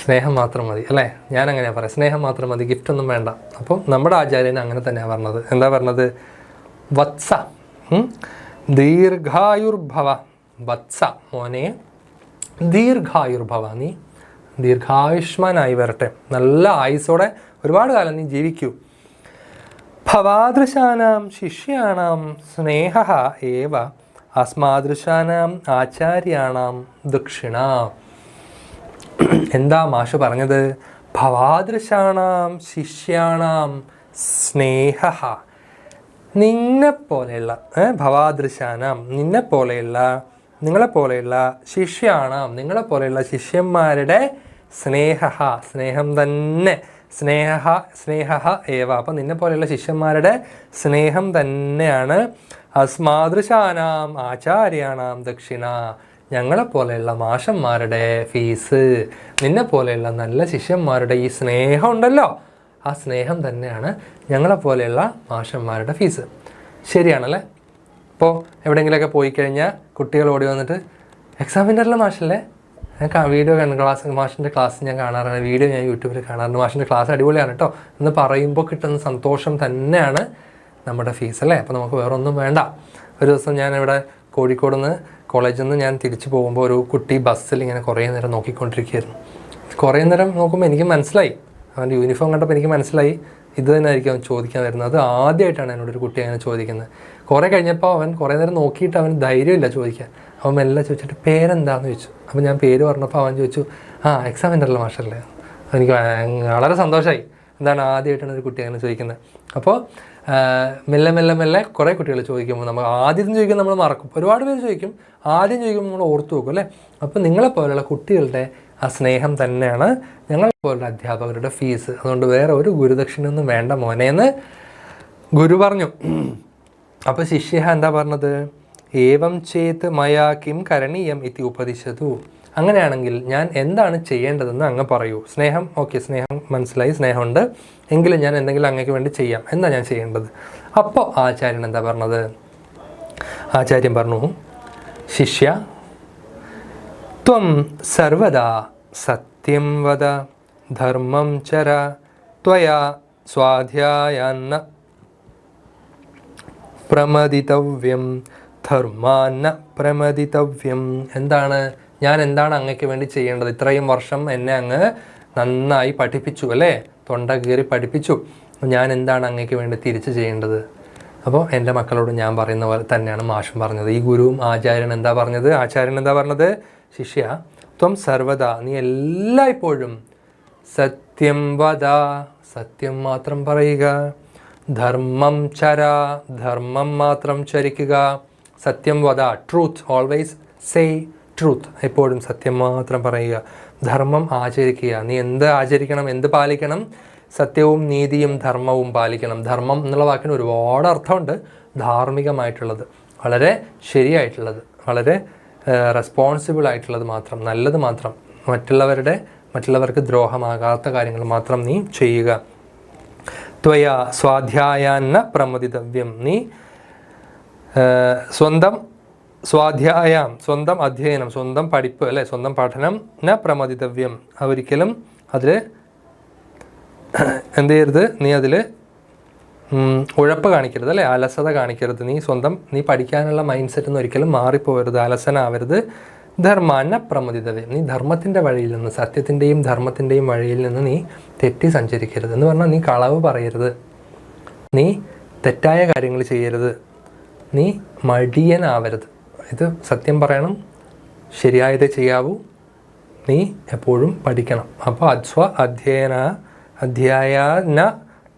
സ്നേഹം മാത്രം മതി അല്ലേ. ഞാൻ അങ്ങനെയാണ് പറയാം, സ്നേഹം മാത്രം മതി, ഗിഫ്റ്റൊന്നും വേണ്ട. അപ്പം നമ്മുടെ ആചാര്യൻ അങ്ങനെ തന്നെയാണ് പറഞ്ഞത്. എന്താ പറഞ്ഞത്? വത്സ ദീർഘായുർഭവ. വത്സ മോനെ ദീർഘായുർഭവ, നീ ദീർഘായുഷ്മാനായി വരട്ടെ, നല്ല ആയുസോടെ ഒരുപാട് കാലം നീ ജീവിക്കൂ. ഭവാദൃശാനാം ശിഷ്യാണാം സ്നേഹ ഏവ അസ്മാദൃശാനാം ആചാര്യാണാം ദക്ഷിണ. എന്താ മാഷ് പറഞ്ഞത്? ഭവാദൃശാണാം ശിഷ്യാണാം സ്നേഹ, നിന്നെപ്പോലെയുള്ള ഭവാദൃശാനാം നിന്നെപ്പോലെയുള്ള നിങ്ങളെപ്പോലെയുള്ള ശിഷ്യാണാം നിങ്ങളെപ്പോലെയുള്ള ശിഷ്യന്മാരുടെ സ്നേഹം തന്നെ, സ്നേഹ ഏവ. അപ്പം നിന്നെപ്പോലെയുള്ള ശിഷ്യന്മാരുടെ സ്നേഹം തന്നെയാണ് അസ്മാദൃശാനാം ആചാര്യാണാം ദക്ഷിണ, ഞങ്ങളെപ്പോലെയുള്ള മാഷന്മാരുടെ ഫീസ്. നിന്നെപ്പോലെയുള്ള നല്ല ശിഷ്യന്മാരുടെ ഈ സ്നേഹം ഉണ്ടല്ലോ, ആ സ്നേഹം തന്നെയാണ് ഞങ്ങളെപ്പോലെയുള്ള മാഷന്മാരുടെ ഫീസ്. ശരിയാണല്ലേ. ഇപ്പോൾ എവിടെയെങ്കിലുമൊക്കെ പോയി കഴിഞ്ഞാൽ കുട്ടികൾ ഓടി വന്നിട്ട് എക്സാം സെൻ്ററിലെ മാഷല്ലേ, ഞാൻ വീഡിയോ മാഷിൻ്റെ ക്ലാസ് ഞാൻ കാണാറാണ്, വീഡിയോ ഞാൻ യൂട്യൂബിൽ കാണാറുണ്ട്, മാഷിൻ്റെ ക്ലാസ് അടിപൊളിയാണ് കേട്ടോ എന്ന് പറയുമ്പോൾ കിട്ടുന്ന സന്തോഷം തന്നെയാണ് നമ്മുടെ ഫീസ് അല്ലേ. അപ്പോൾ നമുക്ക് വേറെ ഒന്നും വേണ്ട. ഒരു ദിവസം ഞാനിവിടെ കോഴിക്കോട് നിന്ന് കോളേജിൽ നിന്ന് ഞാൻ തിരിച്ചു പോകുമ്പോൾ ഒരു കുട്ടി ബസ്സിൽ ഇങ്ങനെ കുറേ നേരം നോക്കിക്കൊണ്ടിരിക്കുകയായിരുന്നു. കുറേ നേരം നോക്കുമ്പോൾ എനിക്ക് മനസ്സിലായി, അവൻ്റെ യൂണിഫോം കണ്ടപ്പോൾ എനിക്ക് മനസ്സിലായി ഇത് തന്നെ ആയിരിക്കും അവൻ ചോദിക്കാൻ വരുന്നത്. അത് ആദ്യമായിട്ടാണ് എന്നോടൊരു കുട്ടി അങ്ങനെ ചോദിക്കുന്നത്. കുറേ കഴിഞ്ഞപ്പോൾ അവൻ കുറേ നേരം നോക്കിയിട്ട് അവന് ധൈര്യമില്ല ചോദിക്കാൻ. അവൻ മെല്ലെ ചോദിച്ചിട്ട് പേരെന്താണെന്ന് ചോദിച്ചു. അപ്പോൾ ഞാൻ പേര് പറഞ്ഞപ്പോൾ അവൻ ചോദിച്ചു എക്സാം സെൻ്ററിലെ മാഷല്ലേ. എനിക്ക് വളരെ സന്തോഷമായി. എന്താണ് ആദ്യമായിട്ടാണ് ഒരു കുട്ടി അങ്ങനെ ചോദിക്കുന്നത്. അപ്പോൾ മെല്ലെ കുറേ കുട്ടികൾ ചോദിക്കുമ്പോൾ നമ്മൾ ആദ്യം ചോദിക്കുമ്പോൾ നമ്മൾ മറക്കും. ഒരുപാട് പേര് ചോദിക്കും, ആദ്യം ചോദിക്കുമ്പോൾ നമ്മൾ ഓർത്തു വെക്കും അല്ലേ. അപ്പോൾ നിങ്ങളെപ്പോലുള്ള കുട്ടികളുടെ ആ സ്നേഹം തന്നെയാണ് ഞങ്ങളെപ്പോലുള്ള അധ്യാപകരുടെ ഫീസ്. അതുകൊണ്ട് വേറെ ഒരു ഗുരുദക്ഷിണയൊന്നും വേണ്ട മോനേന്ന് ഗുരു പറഞ്ഞു. അപ്പോൾ ശിഷ്യ എന്താ പറഞ്ഞത്? ഏവം ചേത് മയാ കിം കരണീയം ഇതി ഉപദിശതു. അങ്ങനെയാണെങ്കിൽ ഞാൻ എന്താണ് ചെയ്യേണ്ടതെന്ന് അങ്ങ് പറയൂ. സ്നേഹം, ഓക്കെ, സ്നേഹം മനസ്സിലായി, സ്നേഹമുണ്ട്, എങ്കിലും ഞാൻ എന്തെങ്കിലും അങ്ങേക്ക് വേണ്ടി ചെയ്യാം. എന്താ ഞാൻ ചെയ്യേണ്ടത്? അപ്പോൾ ആചാര്യൻ എന്താ പറഞ്ഞത്? ആചാര്യൻ പറഞ്ഞു, ശിഷ്യ ത്വം സർവദാ സത്യം വദ ധർമ്മം ചര ത്വയാ സ്വാധ്യായാന്ന പ്രമദിതവ്യം ധർമാന്ന പ്രമദിതവ്യം. ഞാൻ എന്താണ് അങ്ങയ്ക്ക് വേണ്ടി ചെയ്യേണ്ടത്? ഇത്രയും വർഷം എന്നെ അങ്ങ് നന്നായി പഠിപ്പിച്ചു അല്ലേ, തൊണ്ട കീറി പഠിപ്പിച്ചു. ഞാൻ എന്താണ് അങ്ങയ്ക്ക് വേണ്ടി തിരിച്ച് ചെയ്യേണ്ടത്? അപ്പോൾ എൻ്റെ മക്കളോട് ഞാൻ പറയുന്ന പോലെ തന്നെയാണ് മാഷും പറഞ്ഞത്. ഈ ഗുരുവും ആചാര്യൻ എന്താ പറഞ്ഞത്? ശിഷ്യ ത്വം സർവദാ, നീ എല്ലായ്പ്പോഴും സത്യം വദ, സത്യം മാത്രം പറയുക, ധർമ്മം ചര, ധർമ്മം മാത്രം ചരിക്കുക, സത്യം വദ, ട്രൂത്ത്, ഓൾവേസ് സേ ട്രൂത്ത്, എപ്പോഴും സത്യം മാത്രം പറയുക, ധർമ്മം ആചരിക്കുക. നീ എന്ത് ആചരിക്കണം, എന്ത് പാലിക്കണം? സത്യവും നീതിയും ധർമ്മവും പാലിക്കണം. ധർമ്മം എന്നുള്ള വാക്കിന് ഒരുപാട് അർത്ഥമുണ്ട്. ധാർമ്മികമായിട്ടുള്ളത്, വളരെ ശരിയായിട്ടുള്ളത്, വളരെ റെസ്പോൺസിബിൾ ആയിട്ടുള്ളത് മാത്രം, നല്ലത് മാത്രം, മറ്റുള്ളവർക്ക് ദ്രോഹമാകാത്ത കാര്യങ്ങൾ മാത്രം നീ ചെയ്യുക. ത്വയാ സ്വാധ്യായാന്ന പ്രമദിതവ്യം, നീ സ്വന്തം സ്വാധ്യായം, സ്വന്തം അധ്യയനം, സ്വന്തം പഠിപ്പ് അല്ലെ, സ്വന്തം പഠനം ന പ്രമദിതവ്യം, ഒരിക്കലും അതിൽ എന്ത് ചെയ്യരുത്, നീ അതിൽ ഉഴപ്പ് കാണിക്കരുത് അല്ലേ, അലസത കാണിക്കരുത്. നീ പഠിക്കാനുള്ള മൈൻഡ് സെറ്റ് ഒന്നും ഒരിക്കലും മാറിപ്പോകരുത്, അലസനാവരുത്. ധർമാന പ്രമദിതവ്യം, നീ ധർമ്മത്തിൻ്റെ വഴിയിൽ നിന്ന്, സത്യത്തിൻ്റെയും ധർമ്മത്തിൻ്റെയും വഴിയിൽ നിന്ന് നീ തെറ്റി സഞ്ചരിക്കരുത്. എന്ന് പറഞ്ഞാൽ നീ കളവ് പറയരുത്, നീ തെറ്റായ കാര്യങ്ങൾ ചെയ്യരുത്, നീ മടിയനാവരുത്. ഇത് സത്യം പറയണം, ശരിയായതേ ചെയ്യാവൂ, നീ എപ്പോഴും പഠിക്കണം. അപ്പോൾ അധ്യായ ന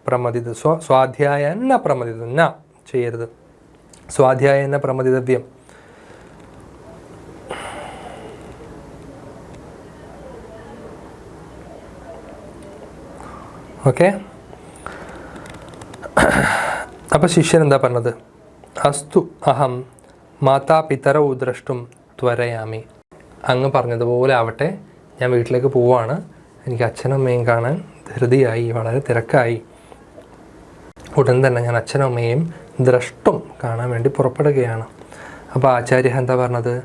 പ്രമദിത, സ്വാധ്യായ ന പ്രമദിത, ന ചെയ്യരുത്, സ്വാധ്യായ ന പ്രമദിതവ്യം. ഓക്കെ. അപ്പോൾ ശിഷ്യൻ എന്താ പറഞ്ഞത്? അസ്തു അഹം മാതാപിതരൗ ദ്രഷ്ടും ത്വരയാമി. അങ്ങ് പറഞ്ഞതുപോലെ ആവട്ടെ, ഞാൻ വീട്ടിലേക്ക് പോവാണ്, എനിക്ക് അച്ഛനും അമ്മയും കാണാൻ ധൃതിയായി, വളരെ തിരക്കായി. ഉടൻ തന്നെ ഞാൻ അച്ഛനും അമ്മയും ദ്രഷ്ടും കാണാൻ വേണ്ടി പുറപ്പെടുകയാണ്. അപ്പോൾ ആചാര്യ എന്താ പറഞ്ഞത്?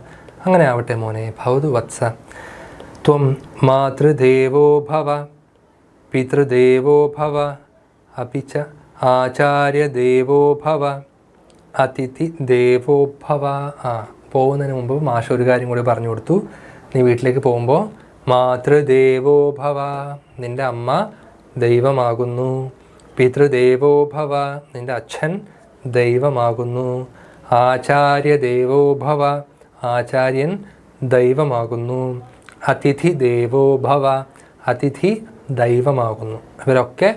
അങ്ങനെ ആവട്ടെ മോനെ, ഭവതു വത്സ, ത്വം മാതൃദേവോ ഭവ പിതൃദേവോ ഭവ അപിച്ച ആചാര്യദേവോ ഭവ അതിഥി ദേവോ ഭവ. പോകുന്നതിന് മുമ്പ് മാഷ് ഒരു കാര്യം കൂടി പറഞ്ഞു കൊടുത്തു. നീ വീട്ടിലേക്ക് പോകുമ്പോൾ മാതൃദേവോ ഭവ, നിൻ്റെ അമ്മ ദൈവമാകുന്നു. പിതൃദേവോ ഭവ, നിൻ്റെ അച്ഛൻ ദൈവമാകുന്നു. ആചാര്യദേവോ ഭവ, ആചാര്യൻ ദൈവമാകുന്നു. അതിഥി ദേവോ ഭവ, അതിഥി ദൈവമാകുന്നു. ഇവരൊക്കെ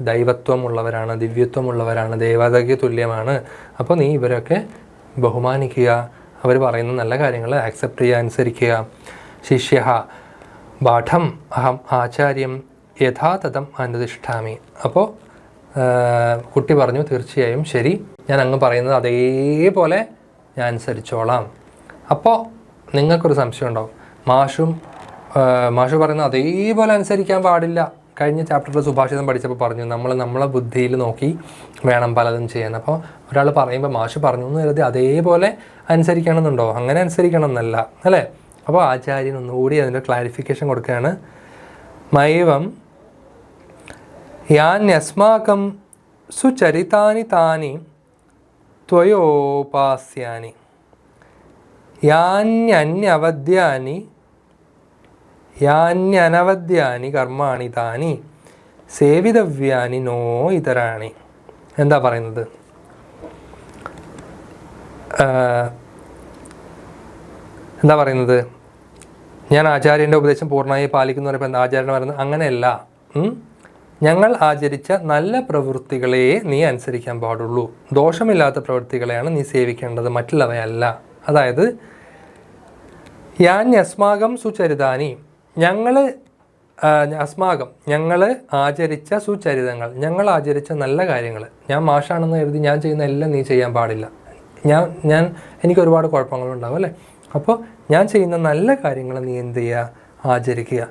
ദൈവത്വമുള്ളവരാണ്, ദിവ്യത്വമുള്ളവരാണ്, ദേവതയ്ക്ക് തുല്യമാണ്. അപ്പോൾ നീ ഇവരൊക്കെ ബഹുമാനിക്കുക, അവർ പറയുന്ന നല്ല കാര്യങ്ങൾ ആക്സെപ്റ്റ് ചെയ്യുക, അനുസരിക്കുക. ശിഷ്യ പാഠം അഹം ആചാര്യം യഥാതഥം അനുതിഷ്ഠാമി. അപ്പോൾ കുട്ടി പറഞ്ഞു, തീർച്ചയായും ശരി, ഞാൻ അങ്ങ് പറയുന്നത് അതേപോലെ ഞാൻ അനുസരിച്ചോളാം. അപ്പോൾ നിങ്ങൾക്കൊരു സംശയം ഉണ്ടാവും, മാഷു പറയുന്നത് അതേപോലെ അനുസരിക്കാൻ പാടില്ല. കഴിഞ്ഞ ചാപ്റ്ററിൽ സുഭാഷിതം പഠിച്ചപ്പോൾ പറഞ്ഞു, നമ്മളെ ബുദ്ധിയിൽ നോക്കി വേണം പലതും ചെയ്യാൻ. അപ്പോൾ ഒരാൾ പറയുമ്പോൾ മാഷ് പറഞ്ഞു എന്ന് കരുതി അതേപോലെ അനുസരിക്കണമെന്നുണ്ടോ? അങ്ങനെ അനുസരിക്കണം എന്നല്ല, അല്ലേ? അപ്പോൾ ആചാര്യൻ ഒന്നുകൂടി അതിൻ്റെ ക്ലാരിഫിക്കേഷൻ കൊടുക്കുകയാണ്. മൈവം യാന്യസ്മാകം സുചരിതാനി താനി ത്വയോപാസ്യാനി യാന്യനവദ്യാനി കർമാണി താനി സേവിതവ്യാനി നോ ഇതരാണി. എന്താ പറയുന്നത്? ഞാൻ ആചാര്യൻ്റെ ഉപദേശം പൂർണ്ണമായി പാലിക്കുന്നു പറയുമ്പോൾ എന്താ ആചാര്യൻ പറയുന്നത്? അങ്ങനെയല്ല, ഞങ്ങൾ ആചരിച്ച നല്ല പ്രവൃത്തികളെ നീ അനുസരിക്കാൻ പാടുള്ളൂ, ദോഷമില്ലാത്ത പ്രവൃത്തികളെയാണ് നീ സേവിക്കേണ്ടത്, മറ്റുള്ളവയല്ല. അതായത് യാന്യസ്മാകം സുചരിതാനി, ഞങ്ങൾ ആചരിച്ച സുചരിതങ്ങൾ, ഞങ്ങൾ ആചരിച്ച നല്ല കാര്യങ്ങൾ. ഞാൻ മാഷാണെന്ന് കരുതി ഞാൻ ചെയ്യുന്ന എല്ലാം നീ ചെയ്യാൻ പാടില്ല. എനിക്ക് ഒരുപാട് കുഴപ്പങ്ങളുണ്ടാവും, അല്ലേ? അപ്പോൾ ഞാൻ ചെയ്യുന്ന നല്ല കാര്യങ്ങൾ നീ എന്ത് ചെയ്യുക? ആചരിക്കുക.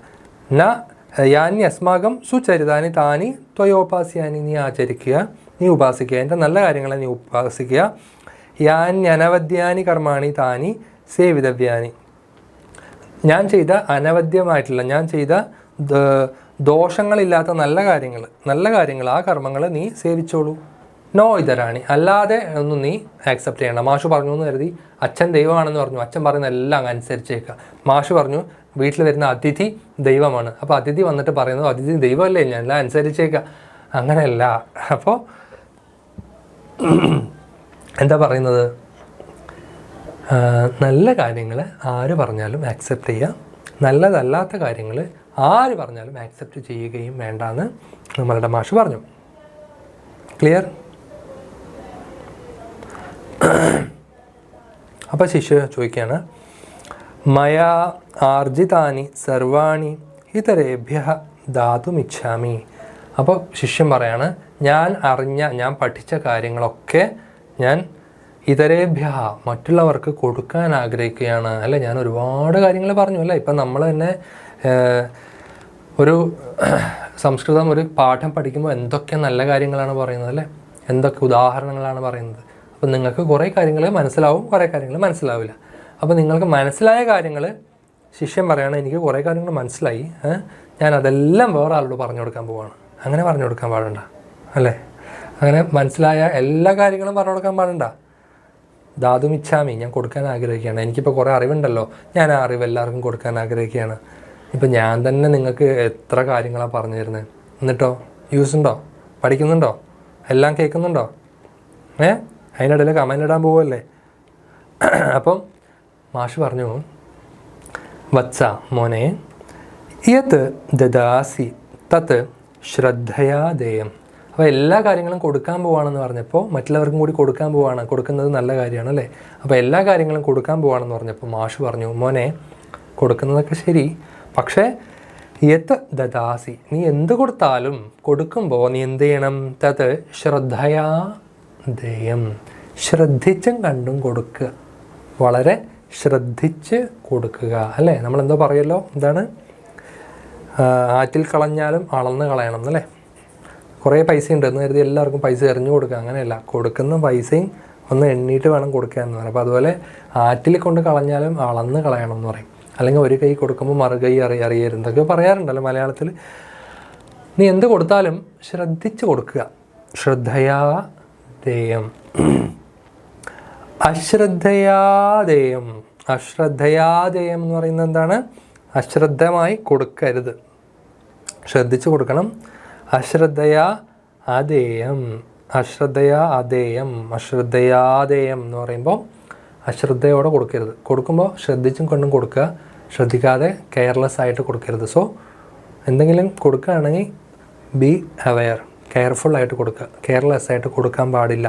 യാന്യസ്മാകം സുചരിതാനി താനി ത്വയോപാസ്യാനി, നീ ആചരിക്കുക, നീ ഉപാസിക്കുക, എൻ്റെ നല്ല കാര്യങ്ങളെ നീ ഉപാസിക്കുക. യാന്യനവദ്യാനി കർമാണി താനി സേവിതവ്യാനി, ഞാൻ ചെയ്ത അനവദ്യമായിട്ടുള്ള, ഞാൻ ചെയ്ത ദോഷങ്ങളില്ലാത്ത നല്ല കാര്യങ്ങൾ ആ കർമ്മങ്ങൾ നീ സേവിച്ചോളൂ. നോ ഇതരാണി, അല്ലാതെ ഒന്നും നീ ആക്സെപ്റ്റ് ചെയ്യണം. മാഷു പറഞ്ഞു എന്ന് കരുതി അച്ഛൻ ദൈവമാണെന്ന് പറഞ്ഞു, അച്ഛൻ പറയുന്ന എല്ലാം അങ്ങ് അനുസരിച്ചേക്കുക. മാഷു പറഞ്ഞു വീട്ടിൽ വരുന്ന അതിഥി ദൈവമാണ്, അപ്പോൾ അതിഥി വന്നിട്ട് പറയുന്നത് അതിഥി ദൈവമല്ലേ, ഞാൻ എല്ലാം അനുസരിച്ചേക്കുക. അങ്ങനെയല്ല. അപ്പോൾ എന്താ പറയുന്നത്? നല്ല കാര്യങ്ങൾ ആര് പറഞ്ഞാലും ആക്സെപ്റ്റ് ചെയ്യുക, നല്ലതല്ലാത്ത കാര്യങ്ങൾ ആര് പറഞ്ഞാലും ആക്സെപ്റ്റ് ചെയ്യുകയും വേണ്ടാന്ന് നമ്മളുടെ മാഷ് പറഞ്ഞു. ക്ലിയർ? അപ്പോൾ ശിഷ്യ ചോദിക്കുകയാണ്, മയാ ആർജിതാനി സർവാണി ഇതരേഭ്യ ദാതുമിച്ഛാമി. അപ്പോൾ ശിഷ്യൻ പറയാണ്, ഞാൻ പഠിച്ച കാര്യങ്ങളൊക്കെ ഞാൻ ഇതരേഭ്യ മറ്റുള്ളവർക്ക് കൊടുക്കാൻ ആഗ്രഹിക്കുകയാണ്. അല്ല, ഞാൻ ഒരുപാട് കാര്യങ്ങൾ പറഞ്ഞു, അല്ലേ? ഇപ്പം നമ്മൾ തന്നെ ഒരു സംസ്കൃതം ഒരു പാഠം പഠിക്കുമ്പോൾ എന്തൊക്കെ നല്ല കാര്യങ്ങളാണ് പറയുന്നത്, അല്ലേ? എന്തൊക്കെ ഉദാഹരണങ്ങളാണ് പറയുന്നത്. അപ്പം നിങ്ങൾക്ക് കുറേ കാര്യങ്ങൾ മനസ്സിലാവും, കുറേ കാര്യങ്ങൾ മനസ്സിലാവില്ല. അപ്പോൾ നിങ്ങൾക്ക് മനസ്സിലായ കാര്യങ്ങൾ ശിഷ്യൻ പറയുകയാണ്, എനിക്ക് കുറേ കാര്യങ്ങൾ മനസ്സിലായി, ഞാൻ അതെല്ലാം വേറെ ആളോട് പറഞ്ഞു കൊടുക്കാൻ പോവാണ്. അങ്ങനെ പറഞ്ഞു കൊടുക്കാൻ പാടണ്ട, അല്ലേ? അങ്ങനെ മനസ്സിലായ എല്ലാ കാര്യങ്ങളും പറഞ്ഞു കൊടുക്കാൻ പാടണ്ട. ദാതുമിച്ഛാമി, ഞാൻ കൊടുക്കാൻ ആഗ്രഹിക്കുകയാണ്. എനിക്കിപ്പോൾ കുറേ അറിവുണ്ടല്ലോ, ഞാൻ ആ അറിവ് എല്ലാവർക്കും കൊടുക്കാൻ ആഗ്രഹിക്കുകയാണ്. ഇപ്പം ഞാൻ തന്നെ നിങ്ങൾക്ക് എത്ര കാര്യങ്ങളാണ് പറഞ്ഞു തരുന്നത്, എന്നിട്ടോ യൂസ് ഉണ്ടോ? പഠിക്കുന്നുണ്ടോ? എല്ലാം കേൾക്കുന്നുണ്ടോ? അതിനിടയിൽ കമൻ്റ് ഇടാൻ പോവല്ലേ? അപ്പം മാഷ് പറഞ്ഞു, വത്സ മോനെ, യത് ദദാസി തത് ശ്രദ്ധയാ ദേയം. അപ്പോൾ എല്ലാ കാര്യങ്ങളും കൊടുക്കാൻ പോവാണെന്ന് പറഞ്ഞപ്പോൾ മറ്റുള്ളവർക്കും കൂടി കൊടുക്കാൻ പോവാണ്, കൊടുക്കുന്നത് നല്ല കാര്യമാണ് അല്ലേ. അപ്പോൾ എല്ലാ കാര്യങ്ങളും കൊടുക്കാൻ പോവാണെന്ന് പറഞ്ഞപ്പോൾ മാഷ് പറഞ്ഞു, മോനെ കൊടുക്കുന്നതൊക്കെ ശരി, പക്ഷേ യത് ദദാസി, നീ എന്ത് കൊടുത്താലും കൊടുക്കുമ്പോൾ നീ എന്ത് ചെയ്യണം, തത് ശ്രദ്ധയാ ദേയം, ശ്രദ്ധിച്ചും കണ്ടും കൊടുക്കുക, വളരെ ശ്രദ്ധിച്ച് കൊടുക്കുക അല്ലേ. നമ്മളെന്തോ പറയുമല്ലോ, എന്താണ്, ആറ്റിൽ കളഞ്ഞാലും അളന്ന് കളയണം എന്നല്ലേ. കുറേ പൈസ ഉണ്ട് എന്ന് കരുതി എല്ലാവർക്കും പൈസ എറിഞ്ഞു കൊടുക്കുക, അങ്ങനെയല്ല. കൊടുക്കുന്ന പൈസയും ഒന്ന് എണ്ണീട്ട് വേണം കൊടുക്കുക എന്ന് പറയും. അപ്പോൾ അതുപോലെ ആറ്റിൽ കൊണ്ട് കളഞ്ഞാലും അളന്ന് കളയണം എന്ന് പറയും. അല്ലെങ്കിൽ ഒരു കൈ കൊടുക്കുമ്പോൾ മറുകൈ അറിയരുത് എന്തൊക്കെ പറയാറുണ്ടല്ലോ മലയാളത്തിൽ. നീ എന്ത് കൊടുത്താലും ശ്രദ്ധിച്ച് കൊടുക്കുക. ശ്രദ്ധയാ ദേയം. അശ്രദ്ധയാദേയം. അശ്രദ്ധയാദേയം എന്ന് പറയുന്നത് എന്താണ്? അശ്രദ്ധമായി കൊടുക്കരുത്, ശ്രദ്ധിച്ച് കൊടുക്കണം. അശ്രദ്ധയാ അദേയം. അശ്രദ്ധയാ അദേയം. അശ്രദ്ധയാദേയം എന്ന് പറയുമ്പോൾ അശ്രദ്ധയോടെ കൊടുക്കരുത്. കൊടുക്കുമ്പോൾ ശ്രദ്ധിച്ചും കൊണ്ടും കൊടുക്കുക, ശ്രദ്ധിക്കാതെ കെയർലെസ് ആയിട്ട് കൊടുക്കരുത്. സോ എന്തെങ്കിലും കൊടുക്കുകയാണെങ്കിൽ ബി അവെയർ, കെയർഫുള്ളായിട്ട് കൊടുക്കുക, കെയർലെസ് ആയിട്ട് കൊടുക്കാൻ പാടില്ല.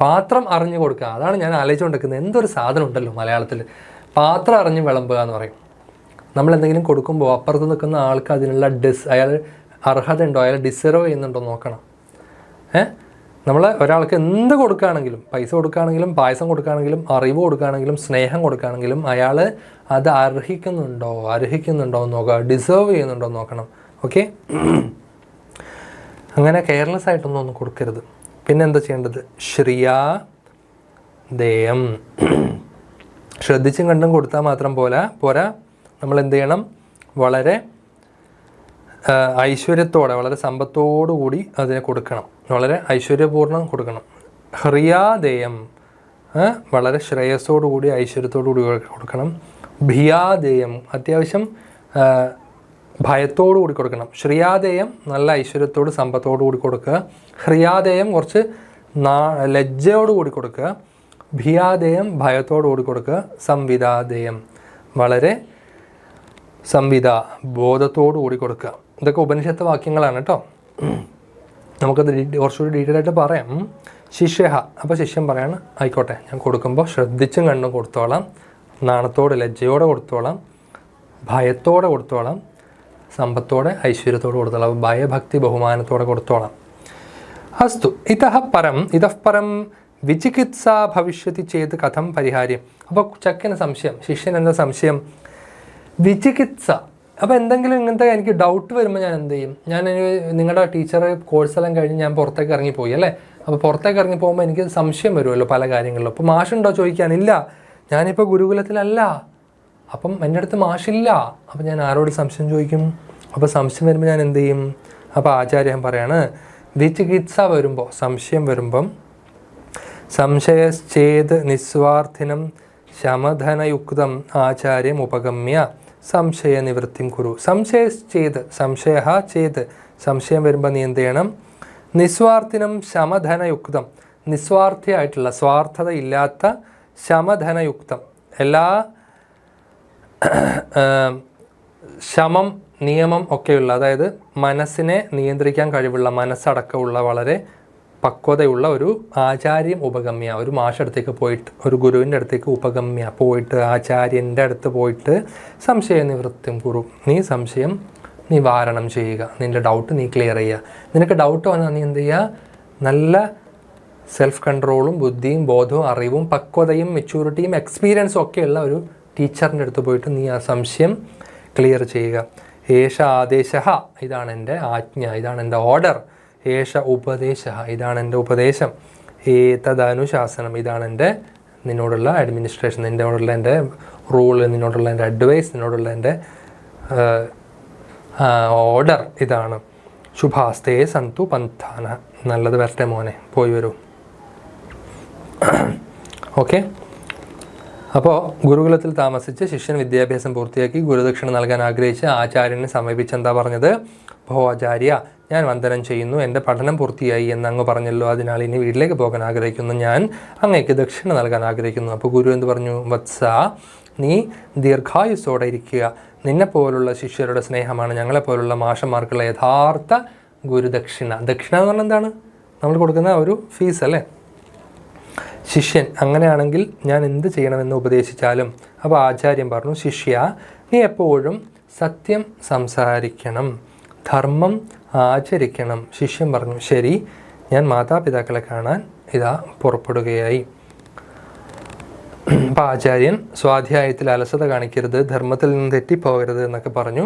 പാത്രം അറിഞ്ഞ് കൊടുക്കുക, അതാണ് ഞാൻ ആലോചിച്ചുകൊണ്ടിരിക്കുന്നത്. എന്തൊരു സാധനം ഉണ്ടല്ലോ മലയാളത്തിൽ, പാത്രം അറിഞ്ഞ് വിളമ്പുക എന്ന് പറയും. നമ്മൾ എന്തെങ്കിലും കൊടുക്കുമ്പോൾ അപ്പുറത്ത് നിൽക്കുന്ന ആൾക്ക് അതിനുള്ള അയാൾ അർഹത ഉണ്ടോ, അയാൾ ഡിസർവ് ചെയ്യുന്നുണ്ടോ നോക്കണം. നമ്മൾ ഒരാൾക്ക് എന്ത് കൊടുക്കുകയാണെങ്കിലും, പൈസ കൊടുക്കുകയാണെങ്കിലും, പായസം കൊടുക്കുകയാണെങ്കിലും, അറിവ് കൊടുക്കുകയാണെങ്കിലും, സ്നേഹം കൊടുക്കുകയാണെങ്കിലും അയാൾ അത് അർഹിക്കുന്നുണ്ടോ എന്ന് നോക്കുക, ഡിസേർവ് ചെയ്യുന്നുണ്ടോ എന്ന് നോക്കണം. ഓക്കെ, അങ്ങനെ കെയർലെസ് ആയിട്ടൊന്നും കൊടുക്കരുത്. പിന്നെ എന്താ ചെയ്യേണ്ടത്? ശ്രിയാ ദേയം. ശ്രദ്ധിച്ചും കണ്ടും കൊടുത്താൽ മാത്രം പോരാ, നമ്മൾ എന്ത് ചെയ്യണം? വളരെ ഐശ്വര്യത്തോടെ, വളരെ സമ്പത്തോടു കൂടി അതിനെ കൊടുക്കണം, വളരെ ഐശ്വര്യപൂർണ്ണം കൊടുക്കണം. ഹ്രിയാദേയം, വളരെ ശ്രേയസ്സോടു കൂടി ഐശ്വര്യത്തോടു കൂടി കൊടുക്കണം. ഭിയാദേയം, അത്യാവശ്യം ഭയത്തോടു കൂടി കൊടുക്കണം. ശ്രിയാദേയം നല്ല ഐശ്വര്യത്തോട് സമ്പത്തോടു കൂടി കൊടുക്കുക. ഹ്രിയാദേയം കുറച്ച് ലജ്ജയോടു കൂടി കൊടുക്കുക. ഭിയാദേയം ഭയത്തോടു കൂടി കൊടുക്കുക. സംവിധാദേയം വളരെ ബോധത്തോടു കൂടി കൊടുക്കുക. ഇതൊക്കെ ഉപനിഷത്ത് വാക്യങ്ങളാണ് കേട്ടോ. നമുക്കത് കുറച്ചുകൂടി ഡീറ്റെയിൽ ആയിട്ട് പറയാം. ശിഷ്യ, അപ്പോൾ ശിഷ്യൻ പറയാണ്, ആയിക്കോട്ടെ ഞാൻ കൊടുക്കുമ്പോൾ ശ്രദ്ധിച്ചും കണ്ടും കൊടുത്തോളാം, നാണത്തോടെ ലജ്ജയോടെ കൊടുത്തോളാം, ഭയത്തോടെ കൊടുത്തോളാം, സമ്പത്തോടെ ഐശ്വര്യത്തോടെ കൊടുത്തോളാം, ഭയഭക്തി ബഹുമാനത്തോടെ കൊടുത്തോളാം. അസ്തു ഇതഃ പരം വിചികിത്സ ഭവിഷ്യത്തി ചെയ്ത് കഥം പരിഹാര്യം. അപ്പോൾ ചക്കന് സംശയം, ശിഷ്യൻ എന്താ സംശയം? വിചികിത്സ. അപ്പോൾ എന്തെങ്കിലും ഇങ്ങനത്തെ എനിക്ക് ഡൗട്ട് വരുമ്പോൾ ഞാൻ എന്ത് ചെയ്യും? ഞാൻ നിങ്ങളുടെ ടീച്ചർ കോഴ്സെല്ലാം കഴിഞ്ഞ് ഞാൻ പുറത്തേക്ക് ഇറങ്ങിപ്പോയി അല്ലേ. അപ്പോൾ പുറത്തേക്ക് ഇറങ്ങി പോകുമ്പോൾ എനിക്ക് സംശയം വരുമല്ലോ പല കാര്യങ്ങളിലും. അപ്പോൾ മാഷുണ്ടോ ചോദിക്കാനില്ല, ഞാനിപ്പോൾ ഗുരുകുലത്തിലല്ല, അപ്പം എൻ്റെ അടുത്ത് മാഷില്ല. അപ്പോൾ ഞാൻ ആരോട് സംശയം ചോദിക്കും? അപ്പോൾ സംശയം വരുമ്പോൾ ഞാൻ എന്ത് ചെയ്യും? അപ്പോൾ ആചാര്യൻ പറയാണ്, വിചികിത്സ വരുമ്പോൾ, സംശയം വരുമ്പം, സംശയശ്ചേത് നിസ്വാർത്ഥിനം ശമധനയുക്തം ആചാര്യം ഉപഗമ്യ സംശയ നിവൃത്തിം കുരു. സംശയശ്ചേത്, സംശയം വരുമ്പോൾ നീ എന്ത് ചെയ്യണം? നിസ്വാർത്ഥിനം ശമധനയുക്തം, നിസ്വാർത്ഥിയായിട്ടുള്ള, സ്വാർത്ഥത ഇല്ലാത്ത, ശമധനയുക്തം, എല്ലാ ശമം നിയമം ഒക്കെയുള്ള, അതായത് മനസ്സിനെ നിയന്ത്രിക്കാൻ കഴിവുള്ള, മനസ്സടക്കമുള്ള, വളരെ പക്വതയുള്ള ഒരു ആചാര്യം ഉപഗമ്യ, ഒരു മാഷടുത്തേക്ക് പോയിട്ട്, ഒരു ഗുരുവിൻ്റെ അടുത്തേക്ക് ഉപഗമ്യ പോയിട്ട്, ആചാര്യൻ്റെ അടുത്ത് പോയിട്ട് സംശയ നിവൃത്തിം കുരു, നീ സംശയം നിവാരണം ചെയ്യുക, നിൻ്റെ ഡൗട്ട് നീ ക്ലിയർ ചെയ്യുക. നിനക്ക് ഡൗട്ട് വന്നാൽ നീ എന്ത് ചെയ്യുക? നല്ല സെൽഫ് കൺട്രോളും ബുദ്ധിയും ബോധവും അറിവും പക്വതയും മെച്യൂരിറ്റിയും എക്സ്പീരിയൻസും ഒക്കെയുള്ള ഒരു ടീച്ചറിൻ്റെ അടുത്ത് പോയിട്ട് നീ ആ സംശയം ക്ലിയർ ചെയ്യുക. ഏഷ ആദേശ, ഇതാണ് എൻ്റെ ആജ്ഞ, ഇതാണ് എൻ്റെ ഓർഡർ. ഏഷ ഉപദേശ, ഇതാണ് എൻ്റെ ഉപദേശം. ഏതദനുശാസനം, ഇതാണ് എൻ്റെ നിന്നോടുള്ള അഡ്മിനിസ്ട്രേഷൻ, നിന്നോടുള്ള എൻ്റെ റൂൾ, നിന്നോടുള്ള എൻ്റെ അഡ്വൈസ്, നിന്നോടുള്ള എൻ്റെ ഓർഡർ ഇതാണ്. ശുഭാസ്തേ സന്തു പന്ഥാന, നല്ലത് വരട്ടെ മോനെ, പോയി വരൂ. ഓക്കെ, അപ്പോൾ ഗുരുകുലത്തിൽ താമസിച്ച് ശിഷ്യൻ വിദ്യാഭ്യാസം പൂർത്തിയാക്കി ഗുരുദക്ഷിണ നൽകാൻ ആഗ്രഹിച്ച് ആചാര്യനെ സമീപിച്ച് എന്താ പറഞ്ഞത്? ഭോ ആചാര്യ, ഞാൻ വന്ദനം ചെയ്യുന്നു, എൻ്റെ പഠനം പൂർത്തിയായി എന്ന് അങ്ങ് പറഞ്ഞല്ലോ, അതിനാൽ ഇനി വീട്ടിലേക്ക് പോകാൻ ആഗ്രഹിക്കുന്നു, ഞാൻ അങ്ങേക്ക് ദക്ഷിണ നൽകാൻ ആഗ്രഹിക്കുന്നു. അപ്പോൾ ഗുരു എന്ത് പറഞ്ഞു? വത്സ, നീ ദീർഘായുസ്സോടെ ഇരിക്കുക. നിന്നെപ്പോലുള്ള ശിഷ്യരുടെ സ്നേഹമാണ് ഞങ്ങളെപ്പോലുള്ള മാഷന്മാർക്കുള്ള യഥാർത്ഥ ഗുരുദക്ഷിണ. ദക്ഷിണ എന്ന് പറഞ്ഞാൽ എന്താണ്? നമ്മൾ കൊടുക്കുന്ന ഒരു ഫീസ് അല്ലേ. ശിഷ്യൻ അങ്ങനെയാണെങ്കിൽ ഞാൻ എന്ത് ചെയ്യണമെന്ന് ഉപദേശിച്ചാലും. അപ്പോൾ ആചാര്യൻ പറഞ്ഞു, ശിഷ്യ നീ എപ്പോഴും സത്യം സംസാരിക്കണം, ധർമ്മം ആചരിക്കണം. ശിഷ്യൻ പറഞ്ഞു, ശരി, ഞാൻ മാതാപിതാക്കളെ കാണാൻ ഇതാ പുറപ്പെടുകയായി. അപ്പം ആചാര്യൻ സ്വാധ്യായത്തിൽ അലസത കാണിക്കരുത്, ധർമ്മത്തിൽ നിന്ന് തെറ്റിപ്പോകരുത് എന്നൊക്കെ പറഞ്ഞു.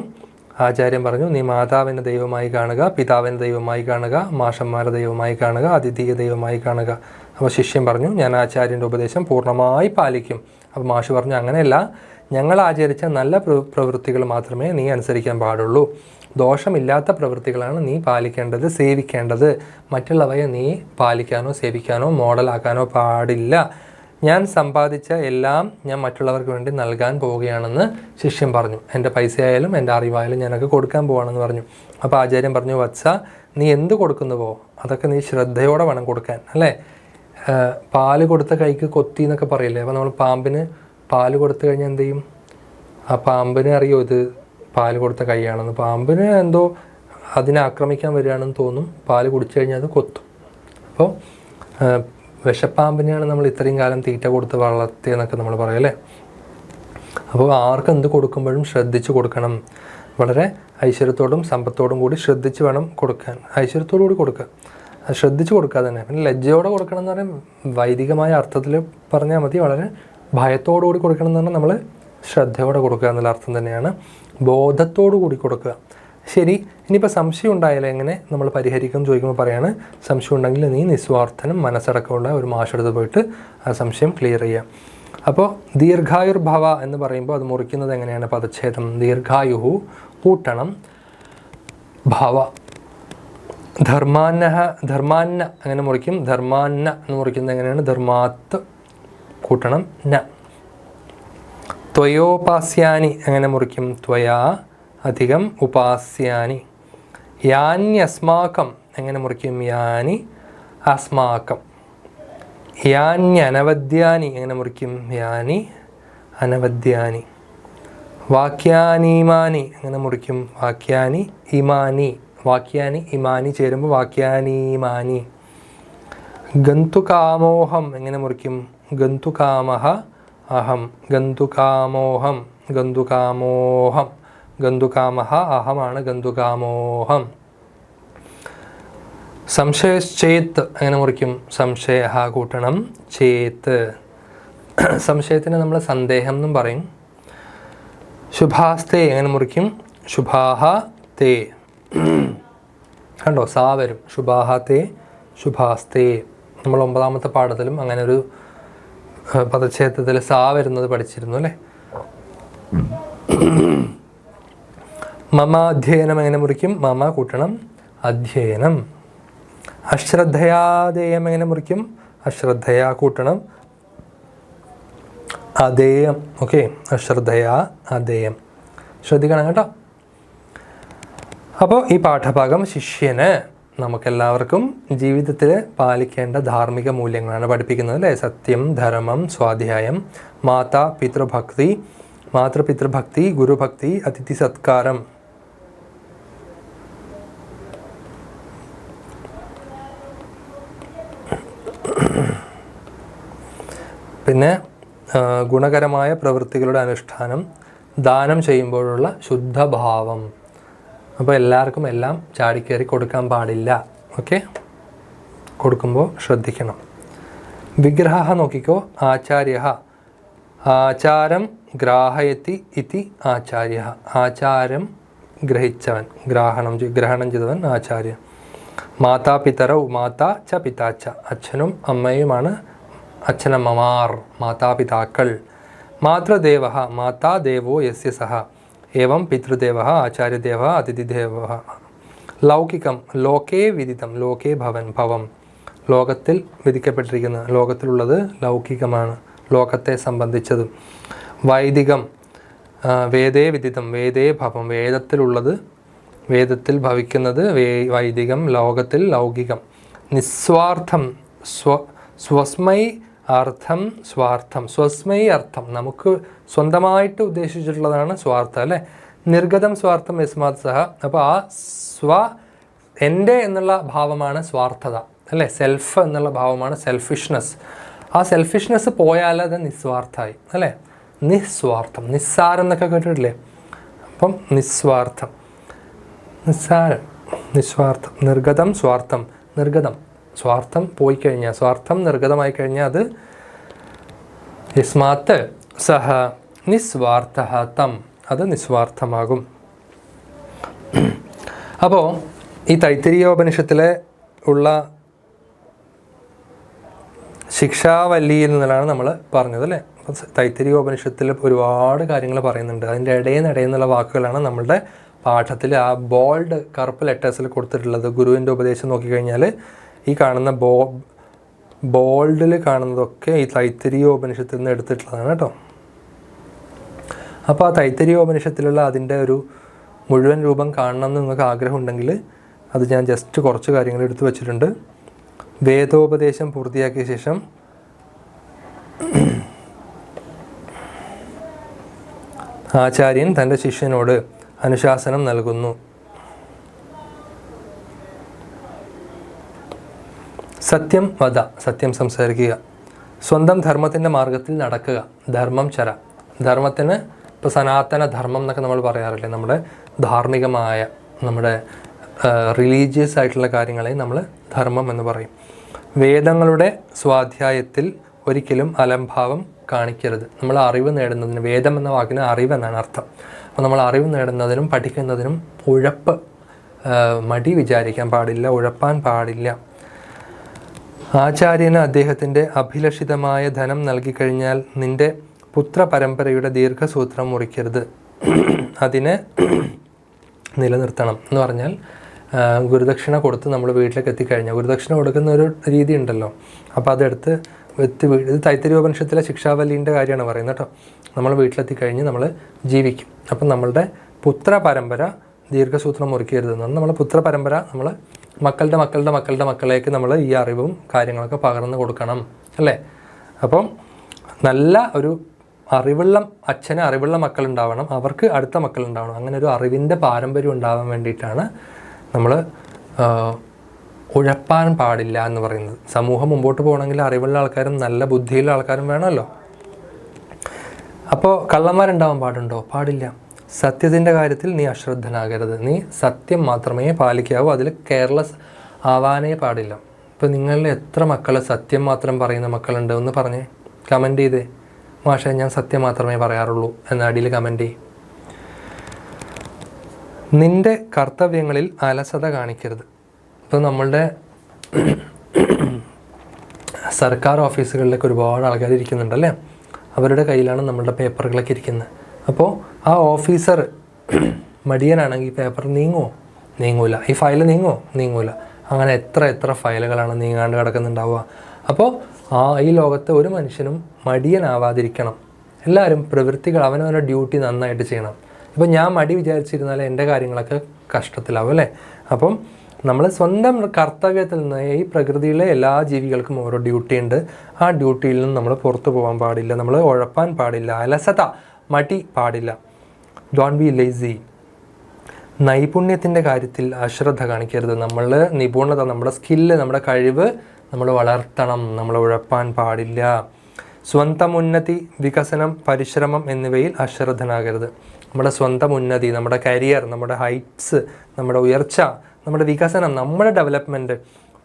ആചാര്യൻ പറഞ്ഞു, നീ മാതാവിനെ ദൈവമായി കാണുക, പിതാവിനെ ദൈവമായി കാണുക, മാഷന്മാരെ ദൈവമായി കാണുക, അതിഥിയെ ദൈവമായി കാണുക. അപ്പോൾ ശിഷ്യൻ പറഞ്ഞു, ഞാൻ ആചാര്യൻ്റെ ഉപദേശം പൂർണ്ണമായി പാലിക്കും. അപ്പോൾ മാഷ് പറഞ്ഞു, അങ്ങനെയല്ല, ഞങ്ങൾ ആചരിച്ച നല്ല പ്രവൃത്തികൾ മാത്രമേ നീ അനുസരിക്കാൻ പാടുള്ളൂ. ദോഷമില്ലാത്ത പ്രവൃത്തികളാണ് നീ പാലിക്കേണ്ടത്, സേവിക്കേണ്ടത്. മറ്റുള്ളവയെ നീ പാലിക്കാനോ സേവിക്കാനോ മോഡലാക്കാനോ പാടില്ല. ഞാൻ സമ്പാദിച്ച എല്ലാം ഞാൻ മറ്റുള്ളവർക്ക് വേണ്ടി നൽകാൻ പോവുകയാണെന്ന് ശിഷ്യൻ പറഞ്ഞു. എൻ്റെ പൈസയായാലും എൻ്റെ അറിവായാലും ഞാനൊക്കെ കൊടുക്കാൻ പോവുകയാണെന്ന് പറഞ്ഞു. അപ്പോൾ ആചാര്യൻ പറഞ്ഞു, വത്സ, നീ എന്ത് കൊടുക്കുന്നുവോ അതൊക്കെ നീ ശ്രദ്ധയോടെ വേണം കൊടുക്കാൻ, അല്ലേ? പാല് കൊടുത്ത കൈക്ക് കൊത്തി എന്നൊക്കെ പറയില്ലേ. അപ്പോൾ നമ്മൾ പാമ്പിന് പാല് കൊടുത്തു കഴിഞ്ഞാൽ എന്ത് ചെയ്യും? ആ പാമ്പിന് അറിയോ ഇത് പാല് കൊടുത്ത കൈയാണെന്ന്? പാമ്പിന് എന്തോ അതിനെ ആക്രമിക്കാൻ വരികയാണെന്ന് തോന്നും. പാല് കുടിച്ചു കഴിഞ്ഞാൽ അത് കൊത്തും. അപ്പോൾ വിഷപ്പാമ്പിനെയാണ് നമ്മൾ ഇത്രയും കാലം തീറ്റ കൊടുത്ത് വളർത്തിയെന്നൊക്കെ നമ്മൾ പറയല്ലേ. അപ്പോൾ ആർക്ക് എന്ത് കൊടുക്കുമ്പോഴും ശ്രദ്ധിച്ച് കൊടുക്കണം. വളരെ ഐശ്വര്യത്തോടും സമ്പത്തോടും കൂടി ശ്രദ്ധിച്ച് വേണം കൊടുക്കാൻ. ഐശ്വര്യത്തോടു കൂടി കൊടുക്കുക, ശ്രദ്ധിച്ച് കൊടുക്കുക തന്നെ. പിന്നെ ലജ്ജയോടെ കൊടുക്കണം എന്ന് പറയാൻ വൈദികമായ അർത്ഥത്തിൽ പറഞ്ഞാൽ മതി. വളരെ ഭയത്തോടു കൂടി കൊടുക്കണം എന്ന് പറഞ്ഞാൽ നമ്മൾ ശ്രദ്ധയോടെ കൊടുക്കുക എന്നുള്ള അർത്ഥം തന്നെയാണ്. ബോധത്തോടു കൂടി കൊടുക്കുക. ശരി, ഇനിയിപ്പോൾ സംശയം ഉണ്ടായാലും എങ്ങനെ നമ്മൾ പരിഹരിക്കും ചോദിക്കുമ്പോൾ പറയാണ്, സംശയം ഉണ്ടെങ്കിൽ നീ നിസ്വാർത്ഥനും മനസ്സടക്കമുള്ള ഒരു മാഷെടുത്ത് പോയിട്ട് ആ സംശയം ക്ലിയർ ചെയ്യുക. അപ്പോൾ ദീർഘായുർഭവ എന്ന് പറയുമ്പോൾ അത് മുറിക്കുന്നത് എങ്ങനെയാണ്? പദച്ഛേദം. ദീർഘായുഹു കൂട്ടണം, ഭവ ധർമാന്ന അങ്ങനെ മുറിക്കും. ധർമാന്ന എന്ന് മുറിക്കുന്നത് എങ്ങനെയാണ്? ധർമാത്ത് കൂട്ടണം ന. ത്വയോപാസ്യാനി എങ്ങനെ മുറിക്കും? ത്വയാ അധികം ഉപാസ്യാനി. യാന്യസ്മാകം എങ്ങനെ മുറിക്കും? യാനി അസ്മാകം. യാന്യനവദ്യാനി എങ്ങനെ മുറിക്കും? യാനി അനവദ്യാനി. വാക്യാനീമാനി എങ്ങനെ മുറിക്കും? വാക്യാനി ഇമാനി. വാക്യാനി ഇമാനി ചേരുമ്പോൾ വാക്യാനീമാനി. ഗന്തുകാമോഹം എങ്ങനെ മുറിക്കും? ഗന്തുകാമഹ അഹം. ഗന്തുകാമോഹം ഗന്തുകാമോഹം. ഗന്തുകാമഹ അഹമാണ് ഗന്തുകാമോഹം. സംശയശ്ചേത്ത് എങ്ങനെ മുറിക്കും? സംശയ കൂട്ടണം ചേത്ത്. സംശയത്തിന് നമ്മൾ സന്ദേഹം എന്നും പറയും. ശുഭാസ്തേ എങ്ങനെ മുറിക്കും? ശുഭാഹ തേ. കണ്ടോ, സാ വരും. ശുഭാഹ തേ, ശുഭാസ്തേ. നമ്മൾ 9ാമത്തെ പാഠത്തിലും അങ്ങനെ ഒരു പദച്ഛേദത്തിൽ സാ വരുന്നത് പഠിച്ചിരുന്നു അല്ലേ. മമ അധ്യയനം എങ്ങനെ മുറിക്കും? മമ കൂട്ടണം അധ്യയനം. അശ്രദ്ധയാദേയം എങ്ങനെ മുറിക്കും? അശ്രദ്ധയാ കൂട്ടണം അദേയം. ഓക്കെ, അശ്രദ്ധയാ അദേയം. ശ്രദ്ധിക്കണം കേട്ടോ. അപ്പോൾ ഈ പാഠഭാഗം ശിഷ്യന് നമുക്കെല്ലാവർക്കും ജീവിതത്തിൽ പാലിക്കേണ്ട ധാർമ്മിക മൂല്യങ്ങളാണ് പഠിപ്പിക്കുന്നത് അല്ലേ. സത്യം, ധർമ്മം, സ്വാധ്യായം, മാതൃപിതൃഭക്തി, ഗുരുഭക്തി, അതിഥി സത്കാരം. പിന്നെ ഗുണകരമായ പ്രവൃത്തികളുടെ അനുഷ്ഠാനം, ദാനം ചെയ്യുമ്പോഴുള്ള ശുദ്ധഭാവം. അപ്പോൾ എല്ലാവർക്കും എല്ലാം ചാടിക്കയറി കൊടുക്കാൻ പാടില്ല. ഓക്കെ, കൊടുക്കുമ്പോൾ ശ്രദ്ധിക്കണം. വിഗ്രഹ നോക്കിക്കോ. ആചാര്യ ആചാരം ഗ്രാഹയത്തി ഇതി ആചാര്യ. ആചാരം ഗ്രഹിച്ചവൻ, ഗ്രഹണം ചെയ്തവൻ ആചാര്യ. മാതാപിതരൗ മാതാ ച പിതാച്ച. അച്ഛനും അമ്മയുമാണ് അച്ഛനമ്മമാർ, മാതാപിതാക്കൾ. മാതൃദേവ മാതാദേവോ യസ്യ സഹ. ഏവം പിതൃദേവ ആചാര്യദേവ അതിഥിദേവ. ലൗകികം ലോകേ വിദിതം. ലോകേ ഭവം. ലോകത്തിൽ വിധിക്കപ്പെട്ടിരിക്കുന്ന, ലോകത്തിലുള്ളത് ലൗകികമാണ്, ലോകത്തെ സംബന്ധിച്ചത്. വൈദികം വേദേ വിദിതം. വേദേ ഭവം. വേദത്തിലുള്ളത്, വേദത്തിൽ ഭവിക്കുന്നത് വൈദികം. ലോകത്തിൽ ലൗകികം. നിസ്വാർത്ഥം സ്വസ്മൈ അർത്ഥം സ്വാർത്ഥം, സ്വസ്മൈ അർത്ഥം, നമുക്ക് സ്വന്തമായിട്ട് ഉദ്ദേശിച്ചിട്ടുള്ളതാണ് സ്വാർത്ഥം അല്ലേ. നിർഗതം സ്വാർത്ഥം യസ്മാത് സഹ, അപ്പോൾ ആ എൻ്റെ എന്നുള്ള ഭാവമാണ് സ്വാർത്ഥത അല്ലേ. സെൽഫ് എന്നുള്ള ഭാവമാണ് സെൽഫിഷ്നെസ്. ആ സെൽഫിഷ്നെസ് പോയാൽ അത് നിസ്വാർത്ഥമായി അല്ലേ. നിസ്വാർത്ഥം, നിസ്സാരം എന്നൊക്കെ കേട്ടിട്ടില്ലേ. അപ്പം നിസ്വാർത്ഥം, നിസ്സാരം, നിസ്വാർത്ഥം. നിർഗതം സ്വാർത്ഥം, നിർഗതം സ്വാർത്ഥം പോയി കഴിഞ്ഞാൽ, സ്വാർത്ഥം നിർഗതമായി കഴിഞ്ഞാൽ അത് യസ്മാത്ത് സഹ നിസ്വാർത്ഥ തം, അത് നിസ്വാർത്ഥമാകും. അപ്പോൾ ഈ തൈത്തിരീയോപനിഷത്തിലെ ഉള്ള ശിക്ഷാവല്ലിയിൽ നിന്നാണ് നമ്മൾ പറഞ്ഞത് അല്ലേ. അപ്പം തൈത്തിരീയോപനിഷത്തിൽ ഒരുപാട് കാര്യങ്ങൾ പറയുന്നുണ്ട്. അതിൻ്റെ ഇടയെന്നുള്ള വാക്കുകളാണ് നമ്മളുടെ പാഠത്തിൽ ആ ബോൾഡ് കറുപ്പ് ലെറ്റേഴ്സിൽ കൊടുത്തിട്ടുള്ളത്. ഗുരുവിൻ്റെ ഉപദേശം നോക്കിക്കഴിഞ്ഞാൽ ഈ കാണുന്ന ബോൾഡിൽ കാണുന്നതൊക്കെ ഈ തൈത്തിരീയോപനിഷത്തിൽ നിന്ന് എടുത്തിട്ടുള്ളതാണ് കേട്ടോ. അപ്പോൾ ആ തൈത്തിരീയോപനിഷത്തിലുള്ള അതിൻ്റെ ഒരു മുഴുവൻ രൂപം കാണണം എന്ന് നിങ്ങൾക്ക് ആഗ്രഹമുണ്ടെങ്കിൽ അത് ഞാൻ ജസ്റ്റ് കുറച്ച് കാര്യങ്ങൾ എടുത്തു വച്ചിട്ടുണ്ട്. വേദോപദേശം പൂർത്തിയാക്കിയ ശേഷം ആചാര്യൻ തൻ്റെ ശിഷ്യനോട് അനുശാസനം നൽകുന്നു. സത്യം വദ, സത്യം സംസാരിക്കുക. സ്വന്തം ധർമ്മത്തിൻ്റെ മാർഗത്തിൽ നടക്കുക, ധർമ്മം ചര. ധർമ്മത്തിന് ഇപ്പോൾ സനാതന ധർമ്മം എന്നൊക്കെ നമ്മൾ പറയാറില്ലേ, നമ്മുടെ ധാർമ്മികമായ, നമ്മുടെ റിലീജിയസ് ആയിട്ടുള്ള കാര്യങ്ങളെ നമ്മൾ ധർമ്മം എന്ന് പറയും. വേദങ്ങളുടെ സ്വാധ്യായത്തിൽ ഒരിക്കലും അലംഭാവം കാണിക്കരുത്. നമ്മൾ അറിവ് നേടുന്നതിന്, വേദം എന്ന വാക്കിന് അറിവ് എന്നാണ് അർത്ഥം. അപ്പോൾ നമ്മൾ അറിവ് നേടുന്നതിനും പഠിക്കുന്നതിനും മടി വിചാരിക്കാൻ പാടില്ല, ഉഴപ്പാൻ പാടില്ല. ആചാര്യന് അദ്ദേഹത്തിൻ്റെ അഭിലഷിതമായ ധനം നൽകിക്കഴിഞ്ഞാൽ നിൻ്റെ പുത്രപരമ്പരയുടെ ദീർഘസൂത്രം മുറിക്കരുത്, അതിനെ നിലനിർത്തണം എന്ന് പറഞ്ഞാൽ ഗുരുദക്ഷിണ കൊടുത്ത് നമ്മൾ വീട്ടിലേക്ക് എത്തിക്കഴിഞ്ഞാൽ, ഗുരുദക്ഷിണ കൊടുക്കുന്ന ഒരു രീതി ഉണ്ടല്ലോ, അപ്പോൾ അതെടുത്ത് ഇത് തൈത്തിരീയോപനിഷത്തിലെ ശിക്ഷാവല്ലീൻ്റെ കാര്യമാണ് പറയുന്നത് കേട്ടോ. നമ്മൾ വീട്ടിലെത്തിക്കഴിഞ്ഞ് നമ്മൾ ജീവിക്കും. അപ്പം നമ്മളുടെ പുത്രപരമ്പര ദീർഘസൂത്രം മുറിക്കരുതെന്ന് പറഞ്ഞാൽ നമ്മൾ പുത്രപരമ്പര നമ്മൾ മക്കളുടെ മക്കളുടെ മക്കളുടെ മക്കളേക്ക് നമ്മൾ ഈ അറിവും കാര്യങ്ങളൊക്കെ പകർന്നു കൊടുക്കണം അല്ലേ. അപ്പം നല്ല ഒരു അറിവുള്ള അച്ഛന് അറിവുള്ള മക്കളുണ്ടാവണം, അവർക്ക് അടുത്ത മക്കളുണ്ടാവണം. അങ്ങനെ ഒരു അറിവിൻ്റെ പാരമ്പര്യം ഉണ്ടാവാൻ വേണ്ടിയിട്ടാണ് നമ്മൾ ഉഴപ്പാൻ പാടില്ല എന്ന് പറയുന്നത്. സമൂഹം മുമ്പോട്ട് പോകണമെങ്കിൽ അറിവുള്ള ആൾക്കാരും നല്ല ബുദ്ധിയുള്ള ആൾക്കാരും വേണമല്ലോ. അപ്പോൾ കള്ളന്മാരുണ്ടാവാൻ പാടുണ്ടോ? പാടില്ല. സത്യത്തിൻ്റെ കാര്യത്തിൽ നീ അശ്രദ്ധനാകരുത്, നീ സത്യം മാത്രമേ പാലിക്കാവൂ, അതിൽ കെയർലെസ് ആവാനേ പാടില്ല. ഇപ്പോൾ നിങ്ങളിൽ എത്ര മക്കൾ സത്യം മാത്രം പറയുന്ന മക്കളുണ്ട് ഒന്ന് പറഞ്ഞേ, കമൻറ്റ് ചെയ്തേ. മാഷേ ഞാൻ സത്യം മാത്രമേ പറയാറുള്ളൂ എന്ന അടിയിൽ കമൻറ്റ് ചെയ്യും. നിൻ്റെ കർത്തവ്യങ്ങളിൽ അലസത കാണിക്കരുത്. ഇപ്പോൾ നമ്മളുടെ സർക്കാർ ഓഫീസുകളിലൊക്കെ ഒരുപാട് ആൾക്കാർ ഇരിക്കുന്നുണ്ടല്ലേ, അവരുടെ കയ്യിലാണ് നമ്മളുടെ പേപ്പറുകളൊക്കെ ഇരിക്കുന്നത്. അപ്പോൾ ആ ഓഫീസർ മടിയനാണെങ്കിൽ പേപ്പർ നീങ്ങൂല, ഈ ഫയൽ നീങ്ങൂല. അങ്ങനെ എത്ര ഫയലുകളാണ് നീങ്ങാണ്ട് കിടക്കുന്നുണ്ടാവുക. അപ്പോൾ ഈ ലോകത്തെ ഒരു മനുഷ്യനും മടിയനാവാതിരിക്കണം. എല്ലാവരും പ്രവൃത്തികൾ അവനവൻ്റെ ഡ്യൂട്ടി നന്നായിട്ട് ചെയ്യണം. ഇപ്പോൾ ഞാൻ മടി വിചാരിച്ചിരുന്നാൽ എൻ്റെ കാര്യങ്ങളൊക്കെ കഷ്ടത്തിലാവും അല്ലേ. അപ്പം നമ്മൾ സ്വന്തം കർത്തവ്യത്തിൽ നിന്ന്, ഈ പ്രകൃതിയിലെ എല്ലാ ജീവികൾക്കും ഓരോ ഡ്യൂട്ടി ഉണ്ട്, ആ ഡ്യൂട്ടിയിൽ നിന്ന് നമ്മൾ പുറത്തു പോകാൻ പാടില്ല, നമ്മൾ ഉഴപ്പാൻ പാടില്ല, അലസത മടി പാടില്ല. Don't be lazy. നൈപുണ്യത്തിൻ്റെ കാര്യത്തിൽ അശ്രദ്ധ കാണിക്കരുത്. നമ്മൾ നിപുണത, നമ്മുടെ സ്കില്ല്, നമ്മുടെ കഴിവ് നമ്മൾ വളർത്തണം, നമ്മൾ ഉഴപ്പാൻ പാടില്ല. സ്വന്തം ഉന്നതി, വികസനം, പരിശ്രമം എന്നിവയിൽ അശ്രദ്ധനാകരുത്. നമ്മുടെ സ്വന്തം ഉന്നതി, നമ്മുടെ കരിയർ, നമ്മുടെ ഹൈറ്റ്സ്, നമ്മുടെ ഉയർച്ച, നമ്മുടെ വികസനം, നമ്മുടെ ഡെവലപ്മെൻറ്റ്,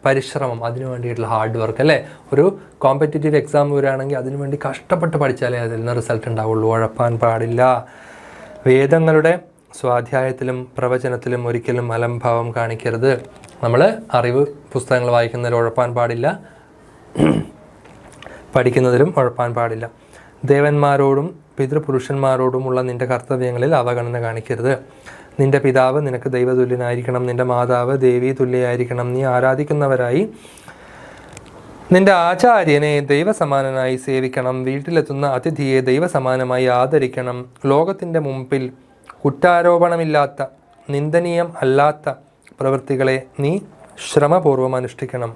പരിശ്രമം, അതിനു വേണ്ടിയിട്ടുള്ള ഹാർഡ് വർക്ക് അല്ലേ. ഒരു കോമ്പറ്റേറ്റീവ് എക്സാം വരികയാണെങ്കിൽ അതിനു വേണ്ടി കഷ്ടപ്പെട്ട് പഠിച്ചാലേ അതിൽ നിന്ന് റിസൾട്ട് ഉണ്ടാവുള്ളൂ. ഉഴപ്പാൻ പാടില്ല. വേദങ്ങളുടെ സ്വാധ്യായത്തിലും പ്രവചനത്തിലും ഒരിക്കലും അലംഭാവം കാണിക്കരുത്. നമ്മൾ അറിവ് പുസ്തകങ്ങൾ വായിക്കുന്നതിൽ ഉഴപ്പാൻ പാടില്ല, പഠിക്കുന്നതിലും ഉഴപ്പാൻ പാടില്ല. ദേവന്മാരോടും പിതൃപുരുഷന്മാരോടുമുള്ള നിൻ്റെ കർത്തവ്യങ്ങളിൽ അവഗണന കാണിക്കരുത്. നിൻ്റെ പിതാവ് നിനക്ക് ദൈവതുല്യനായിരിക്കണം, നിൻ്റെ മാതാവ് ദേവീ തുല്യയായിരിക്കണം. നീ ആരാധിക്കുന്നവരായി നിൻ്റെ ആചാര്യനെ ദൈവസമാനനായി സേവിക്കണം. വീട്ടിലെത്തുന്ന അതിഥിയെ ദൈവസമാനമായി ആദരിക്കണം. ലോകത്തിൻ്റെ മുമ്പിൽ കുറ്റാരോപണമില്ലാത്ത, നിന്ദനീയം അല്ലാത്ത പ്രവൃത്തികളെ നീ ശ്രമപൂർവ്വം അനുഷ്ഠിക്കണം.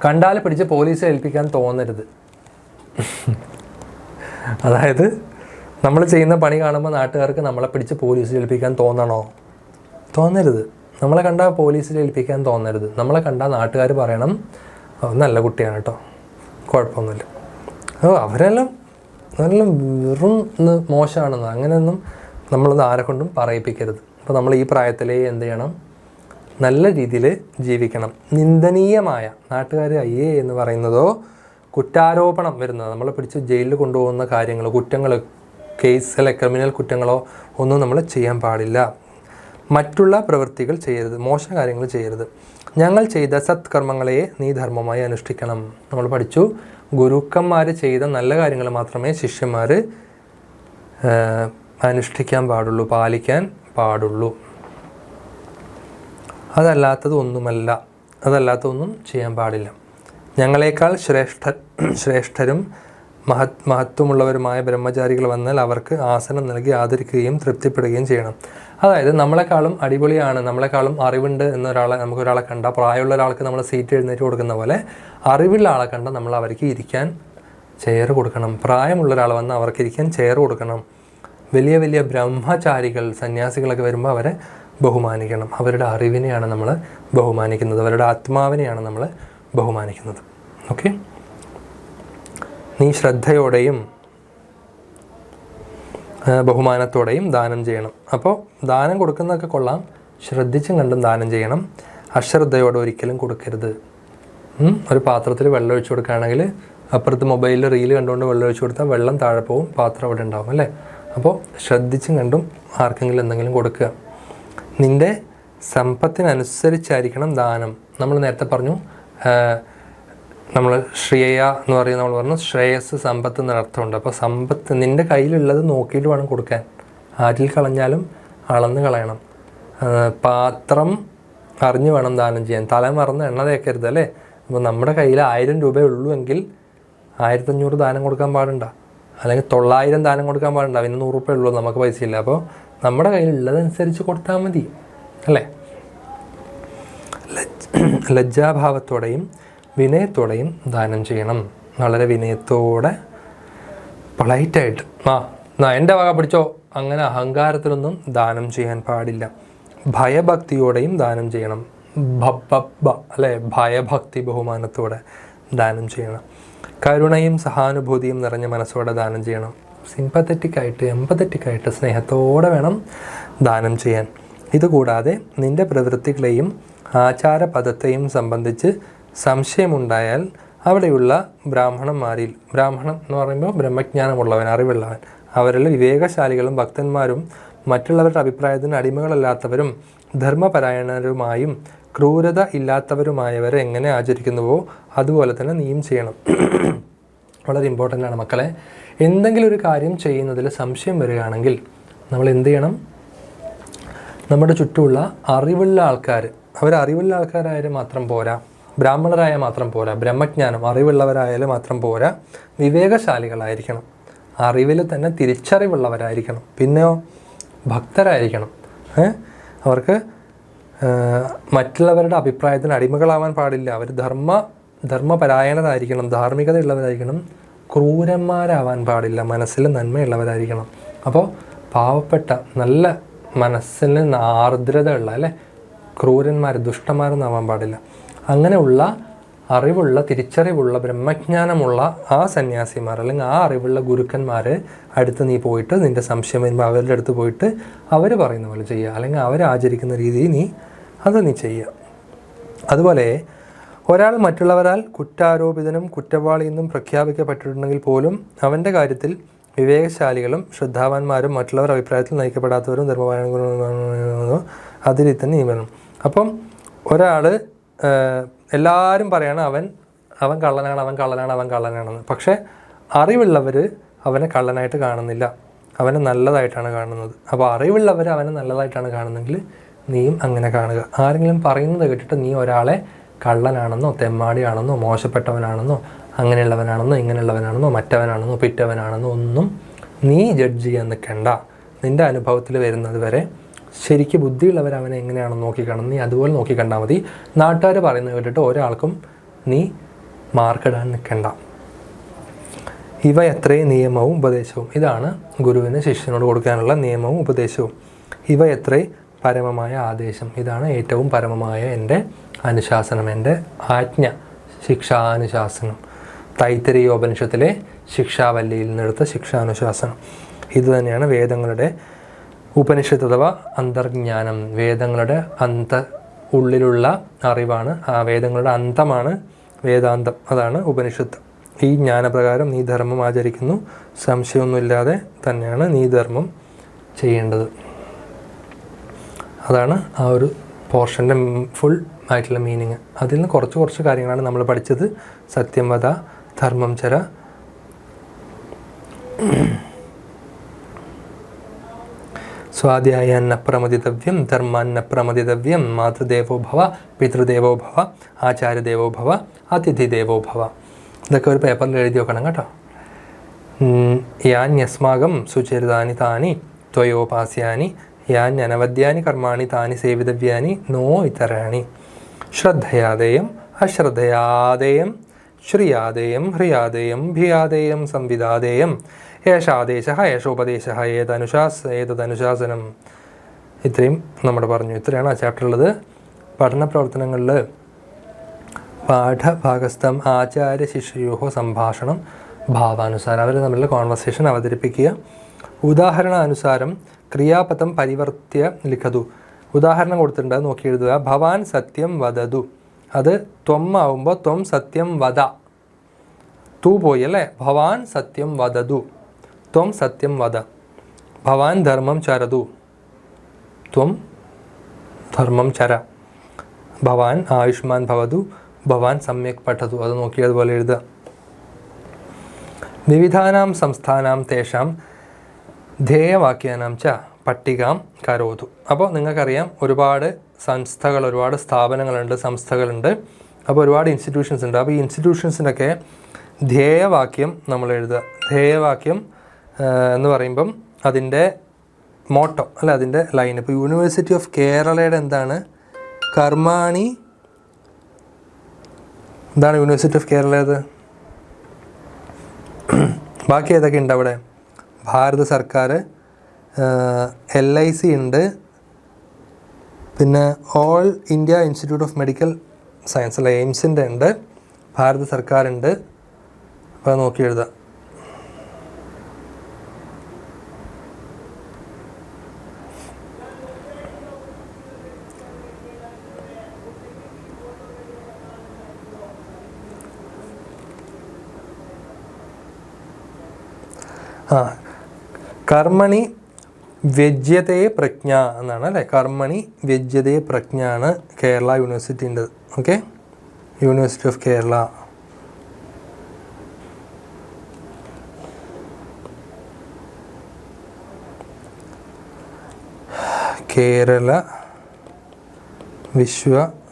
കണ്ടാൽ പിടിച്ച് പോലീസിൽ ഏൽപ്പിക്കാൻ തോന്നരുത്. അതായത് നമ്മൾ ചെയ്യുന്ന പണി കാണുമ്പോൾ നാട്ടുകാർക്ക് നമ്മളെ പിടിച്ച് പോലീസിൽ ഏൽപ്പിക്കാൻ തോന്നരുത്. നമ്മളെ കണ്ടാൽ പോലീസിൽ ഏൽപ്പിക്കാൻ തോന്നരുത്. നമ്മളെ കണ്ടാൽ നാട്ടുകാർ പറയണം നല്ല കുട്ടിയാണ് കേട്ടോ, കുഴപ്പമൊന്നുമില്ല, അവരെല്ലാം നല്ല വെറും മോശമാണെന്ന്, അങ്ങനെയൊന്നും നമ്മളൊന്നും ആരെ കൊണ്ടും പറയിപ്പിക്കരുത്. അപ്പോൾ നമ്മൾ ഈ പ്രായത്തിലേ എന്ത് ചെയ്യണം, നല്ല രീതിയിൽ ജീവിക്കണം. നിന്ദനീയമായ നാട്ടുകാർ അയ്യേ എന്ന് പറയുന്നതോ കുറ്റാരോപണം വരുന്നത്, നമ്മളെ പിടിച്ച് ജയിലിൽ കൊണ്ടുപോകുന്ന കാര്യങ്ങൾ, കുറ്റങ്ങൾ, കേസിലെ ക്രിമിനൽ കുറ്റങ്ങളോ ഒന്നും നമ്മൾ ചെയ്യാൻ പാടില്ല. മറ്റുള്ള പ്രവൃത്തികൾ ചെയ്യരുത്, മോശം കാര്യങ്ങൾ ചെയ്യരുത്. ഞങ്ങൾ ചെയ്ത സത്കർമ്മങ്ങളെ നീ ധർമ്മമായി അനുഷ്ഠിക്കണം. നമ്മൾ പഠിച്ചു, ഗുരുക്കന്മാർ ചെയ്ത നല്ല കാര്യങ്ങൾ മാത്രമേ ശിഷ്യന്മാർ അനുഷ്ഠിക്കാൻ പാടുള്ളൂ, പാലിക്കാൻ പാടുള്ളൂ. അതല്ലാത്തതൊന്നും ചെയ്യാൻ പാടില്ല. ഞങ്ങളെക്കാൾ ശ്രേഷ്ഠരും മഹത്വമുള്ളവരുമായ ബ്രഹ്മചാരികൾ വന്നാൽ അവർക്ക് ആസനം നൽകി ആദരിക്കുകയും തൃപ്തിപ്പെടുകയും ചെയ്യണം. അതായത് നമ്മളെക്കാളും അടിപൊളിയാണ്, നമ്മളെക്കാളും അറിവുണ്ട് നമുക്കൊരാളെ കണ്ട, പ്രായമുള്ള ഒരാൾക്ക് നമ്മൾ സീറ്റ് എഴുന്നേറ്റ് കൊടുക്കുന്ന പോലെ അറിവുള്ള ആളെ കണ്ട നമ്മൾ അവർക്ക് ഇരിക്കാൻ ചെയർ കൊടുക്കണം. പ്രായമുള്ള ഒരാൾ വന്ന് അവർക്ക് ഇരിക്കാൻ ചെയർ കൊടുക്കണം. വലിയ വലിയ ബ്രഹ്മചാരികൾ, സന്യാസികളൊക്കെ വരുമ്പോൾ അവരെ ബഹുമാനിക്കണം. അവരുടെ അറിവിനെയാണ് നമ്മൾ ബഹുമാനിക്കുന്നത്, അവരുടെ ആത്മാവിനെയാണ് നമ്മൾ ബഹുമാനിക്കുന്നത്. ഓക്കെ, നീ ശ്രദ്ധയോടെയും ബഹുമാനത്തോടെയും ദാനം ചെയ്യണം. അപ്പോൾ ദാനം കൊടുക്കുന്നതൊക്കെ കൊള്ളാം, ശ്രദ്ധിച്ചും കണ്ടും ദാനം ചെയ്യണം. അശ്രദ്ധയോടെ ഒരിക്കലും കൊടുക്കരുത്. ഒരു പാത്രത്തിൽ വെള്ളം ഒഴിച്ചു കൊടുക്കുകയാണെങ്കിൽ അപ്പുറത്ത് മൊബൈലിൽ റീല് കണ്ടുകൊണ്ട് വെള്ളം ഒഴിച്ചു കൊടുത്താൽ വെള്ളം താഴെ പോവും, പാത്രം അവിടെ ഉണ്ടാവും അല്ലേ. അപ്പോൾ ശ്രദ്ധിച്ചും കണ്ടും ആർക്കെങ്കിലും എന്തെങ്കിലും കൊടുക്കുക. നിൻ്റെ സമ്പത്തിനനുസരിച്ചായിരിക്കണം ദാനം. നമ്മൾ നേരത്തെ പറഞ്ഞു, നമ്മൾ ശ്രേയ എന്ന് പറയുന്നത്, നമ്മൾ പറഞ്ഞു ശ്രേയസ് സമ്പത്ത് എന്നർത്ഥമുണ്ട്. അപ്പോൾ സമ്പത്ത് നിൻ്റെ കയ്യിലുള്ളത് നോക്കിയിട്ട് വേണം കൊടുക്കാൻ. ആരിൽ കളഞ്ഞാലും അളന്ന് കളയണം. പാത്രം അറിഞ്ഞു വേണം ദാനം ചെയ്യാൻ. തല മറന്ന് എണ്ണ തേക്കരുത് അല്ലേ. അപ്പോൾ നമ്മുടെ കയ്യിൽ 1000 രൂപയേ ഉള്ളൂ എങ്കിൽ 1500 ദാനം കൊടുക്കാൻ പാടുണ്ട, അല്ലെങ്കിൽ 900 ദാനം കൊടുക്കാൻ പാടുണ്ട. പിന്നെ 100 രൂപ ഉള്ളൂ, നമുക്ക് പൈസ ഇല്ല. അപ്പോൾ നമ്മുടെ കയ്യിലുള്ളതനുസരിച്ച് കൊടുത്താൽ മതി അല്ലേ. ലജ്ജാഭാവത്തോടെയും വിനയത്തോടെയും ദാനം ചെയ്യണം. വളരെ വിനയത്തോടെ, പൊളൈറ്റായിട്ട്, എൻ്റെ വക പിടിച്ചോ, അങ്ങനെ അഹങ്കാരത്തിലൊന്നും ദാനം ചെയ്യാൻ പാടില്ല. ഭയഭക്തിയോടെയും ദാനം ചെയ്യണം. അല്ലേ, ഭയഭക്തി ബഹുമാനത്തോടെ ദാനം ചെയ്യണം. കരുണയും സഹാനുഭൂതിയും നിറഞ്ഞ മനസ്സോടെ ദാനം ചെയ്യണം. സിമ്പത്തറ്റിക്കായിട്ട്, എമ്പത്തറ്റിക്കായിട്ട്, സ്നേഹത്തോടെ വേണം ദാനം ചെയ്യാൻ. ഇതുകൂടാതെ നിൻ്റെ പ്രവൃത്തികളെയും ആചാരപദത്തെയും സംബന്ധിച്ച് സംശയമുണ്ടായാൽ അവിടെയുള്ള ബ്രാഹ്മണന്മാരിൽ, ബ്രാഹ്മണൻ എന്ന് പറയുമ്പോൾ ബ്രഹ്മജ്ഞാനമുള്ളവൻ, അറിവുള്ളവൻ, അവരിൽ വിവേകശാലികളും ഭക്തന്മാരും മറ്റുള്ളവരുടെ അഭിപ്രായത്തിന് അടിമകളല്ലാത്തവരും ധർമ്മപരായണരുമായും ക്രൂരത ഇല്ലാത്തവരുമായവരെ എങ്ങനെ ആചരിക്കുന്നുവോ അതുപോലെ തന്നെ നീയും ചെയ്യണം. വളരെ ഇമ്പോർട്ടൻ്റ് ആണ് മക്കളെ. എന്തെങ്കിലും ഒരു കാര്യം ചെയ്യുന്നതിൽ സംശയം വരികയാണെങ്കിൽ നമ്മൾ എന്ത് ചെയ്യണം? നമ്മുടെ ചുറ്റുമുള്ള അറിവുള്ള ആൾക്കാർ, അവരറിവുള്ള ആൾക്കാരായാലും മാത്രം പോരാ, ബ്രാഹ്മണരായ മാത്രം പോരാ, ബ്രഹ്മജ്ഞാനം അറിവുള്ളവരായാലും മാത്രം പോരാ, വിവേകശാലികളായിരിക്കണം, അറിവിൽ തന്നെ തിരിച്ചറിവുള്ളവരായിരിക്കണം, പിന്നെയോ ഭക്തരായിരിക്കണം. അവർക്ക് മറ്റുള്ളവരുടെ അഭിപ്രായത്തിന് അടിമകളാവാൻ പാടില്ല. അവർ ധർമ്മപരായണരായിരിക്കണം, ധാർമ്മികത ഉള്ളവരായിരിക്കണം, ക്രൂരന്മാരാവാൻ പാടില്ല, മനസ്സിൽ നന്മയുള്ളവരായിരിക്കണം. അപ്പോൾ പാവപ്പെട്ട നല്ല മനസ്സിന് ആർദ്രത ഉള്ള അല്ലേ, ക്രൂരന്മാർ, ദുഷ്ടന്മാരൊന്നാവാൻ പാടില്ല. അങ്ങനെയുള്ള അറിവുള്ള, തിരിച്ചറിവുള്ള, ബ്രഹ്മജ്ഞാനമുള്ള ആ സന്യാസിമാർ അല്ലെങ്കിൽ ആ അറിവുള്ള ഗുരുക്കന്മാർ അടുത്ത് നീ പോയിട്ട് നിൻ്റെ സംശയം വരുമ്പോൾ അവരുടെ അടുത്ത് പോയിട്ട് അവർ പറയുന്ന പോലെ ചെയ്യുക, അല്ലെങ്കിൽ അവർ ആചരിക്കുന്ന രീതിയിൽ നീ ചെയ്യുക. അതുപോലെ ഒരാൾ മറ്റുള്ളവരാൽ കുറ്റാരോപിതനും കുറ്റവാളിയെന്നും പ്രഖ്യാപിക്കപ്പെട്ടിട്ടുണ്ടെങ്കിൽ പോലും അവൻ്റെ കാര്യത്തിൽ വിവേകശാലികളും ശ്രദ്ധാവാന്മാരും മറ്റുള്ളവരുടെ അഭിപ്രായത്തിൽ നയിക്കപ്പെടാത്തവരും ധർമ്മപാലനം അതിൽ തന്നെ നീ വേണം. അപ്പം ഒരാൾ എല്ലാവരും പറയാണ് അവൻ കള്ളനാണെന്ന്. പക്ഷേ അറിവുള്ളവർ അവനെ കള്ളനായിട്ട് കാണുന്നില്ല, അവനെ നല്ലതായിട്ടാണ് കാണുന്നത്. അപ്പോൾ അറിവുള്ളവർ അവനെ നല്ലതായിട്ടാണ് കാണുന്നതെങ്കിൽ നീയും അങ്ങനെ കാണുക. ആരെങ്കിലും പറയുന്നത് കേട്ടിട്ട് നീ ഒരാളെ കള്ളനാണെന്നോ തെമ്മാടിയാണെന്നോ മോശപ്പെട്ടവനാണെന്നോ അങ്ങനെയുള്ളവനാണെന്നോ ഇങ്ങനെയുള്ളവനാണെന്നോ മറ്റവനാണെന്നോ പിറ്റവനാണെന്നോ ഒന്നും നീ ജഡ്ജ് ചെയ്യാൻ നിൽക്കണ്ട. നിൻ്റെ അനുഭവത്തിൽ വരുന്നത് വരെ ശരിക്കും ബുദ്ധിയുള്ളവർ അവനെ എങ്ങനെയാണെന്ന് നോക്കിക്കാണും, നീ അതുപോലെ നോക്കിക്കണ്ടാൽ മതി. നാട്ടുകാർ പറയുന്നത് കേട്ടിട്ട് ഒരാൾക്കും നീ മാർക്കിടാൻ നിൽക്കണ്ട. ഇവ എത്രയും നിയമവും ഉപദേശവും. ഇതാണ് ഗുരുവിന് ശിഷ്യനോട് കൊടുക്കാനുള്ള നിയമവും ഉപദേശവും. ഇവ എത്രയും പരമമായ ആദേശം. ഇതാണ് ഏറ്റവും പരമമായ എൻ്റെ അനുശാസനം, എൻ്റെ ആജ്ഞ, ശിക്ഷാനുശാസനം. തൈത്തിരീയോപനിഷത്തിലെ ശിക്ഷാവല്ലിയിൽ നിന്നെടുത്ത ശിക്ഷാനുശാസനം. ഇത് തന്നെയാണ് വേദങ്ങളുടെ ഉപനിഷത്ത് അഥവാ അന്തർജ്ഞാനം. വേദങ്ങളുടെ ഉള്ളിലുള്ള അറിവാണ്, ആ വേദങ്ങളുടെ അന്തമാണ് വേദാന്തം, അതാണ് ഉപനിഷത്ത്. ഈ ജ്ഞാനപ്രകാരം നീ ധർമ്മം ആചരിക്കുന്നു, സംശയമൊന്നുമില്ലാതെ തന്നെയാണ് നീ ധർമ്മം ചെയ്യേണ്ടത്. അതാണ് ആ ഒരു പോർഷൻ്റെ ഫുൾ ആയിട്ടുള്ള മീനിങ്. അതിൽ നിന്ന് കുറച്ച് കാര്യങ്ങളാണ് നമ്മൾ പഠിച്ചത്. സത്യം വദ, ധർമ്മം ചര, സ്വാധ്യായാന്ന പ്രമദിതവ്യം, ധർമാന്ന പ്രമദിതവ്യം, മാതൃദേവോ ഭവ, പിതൃദേവോ ഭവ, ആചാര്യദേവോ ഭവ, അതിഥിദേവോ ഭവ. ഇതൊക്കെ ഒരു പേപ്പറിൽ എഴുതി വെക്കണം കേട്ടോ. യാന്യസ്മാകം സുചരിതാനി താനി ത്വയോപാസ്യാനി യാന്യനവദ്യാനി കർമാണി താനി സേവിതവ്യാനി നോ ഇതരാണി. ശ്രദ്ധയാദേയം അശ്രദ്ധയാദേയം ശ്രിയാദേയം ഹ്രിയാദേയം ഭിയാദേയം സംവിദാദേയം യേശാദേശഃ യേശോപദേശഃ ഏതനുശാസനം. ഇത്രയും നമ്മുടെ പറഞ്ഞു. ഇത്രയാണ് ആ ചാപ്റ്ററുള്ളത്. പഠന പ്രവർത്തനങ്ങളിൽ പാഠഭാഗസ്ഥം ആചാര്യ ശിഷ്യയോഹോ സംഭാഷണം ഭാവാനുസാരം. അവർ തമ്മിലുള്ള കോൺവെർസേഷൻ അവതരിപ്പിക്കുക. ഉദാഹരണാനുസാരം ക്രിയാപദം പരിവർത്തിയ ലിഖതു. ഉദാഹരണം കൊടുത്തിട്ടുണ്ട്, നോക്കി എഴുതുക. ഭവാൻ സത്യം വദതു. അത് ത്വം ആവുമ്പോൾ ത്വം സത്യം വദ. തൂ പോയി അല്ലേ. ഭവാൻ സത്യം വദതു, ത്വം സത്യം വദ. ഭവാൻ ധർമ്മം ചരതു, ത്വം ധർമ്മം ചര. ഭവാൻ ആയുഷ്മാൻ ഭവതു, ഭവാൻ സമ്യക് പഠതു. അത് നോക്കി അതുപോലെ എഴുതുക. വിവിധാനാം സംസ്ഥാനാം തേഷാം ധ്യേയവാക്യാനാം ച പട്ടികാം കരോതു. അപ്പോൾ നിങ്ങൾക്കറിയാം ഒരുപാട് സംസ്ഥകൾ, ഒരുപാട് സ്ഥാപനങ്ങളുണ്ട്, സംസ്ഥകളുണ്ട്. അപ്പോൾ ഒരുപാട് ഇൻസ്റ്റിറ്റ്യൂഷൻസ് ഉണ്ട്. അപ്പോൾ ഈ ഇൻസ്റ്റിറ്റ്യൂഷൻസിനൊക്കെ ധ്യേയവാക്യം നമ്മൾ എഴുതുക. ധ്യേയവാക്യം എന്ന് പറയുമ്പം അതിൻ്റെ മോട്ടോ അല്ല, അതിൻ്റെ ലൈൻ. ഇപ്പോൾ യൂണിവേഴ്സിറ്റി ഓഫ് കേരളയുടെ എന്താണ്? കർമാണി. എന്താണ് യൂണിവേഴ്സിറ്റി ഓഫ് കേരളയത്? ബാക്കി ഏതൊക്കെ ഉണ്ട് അവിടെ? ഭാരത സർക്കാർ, LIC ഉണ്ട്, പിന്നെ all India Institute of Medical science അല്ല, എയിംസിൻ്റെ ഉണ്ട്, ഭാരത സർക്കാരുണ്ട്. അപ്പോൾ അത് നോക്കി എഴുതാം. കർമ്മണി വ്യജ്യതേ പ്രജ്ഞ എന്നാണ് അല്ലേ. കർമ്മണി വ്യജ്യതേ പ്രജ്ഞ ആണ് കേരള യൂണിവേഴ്സിറ്റിൻ്റെ. Okay, university of Kerala. Kerala വിശ്വവിദ്യാലയം,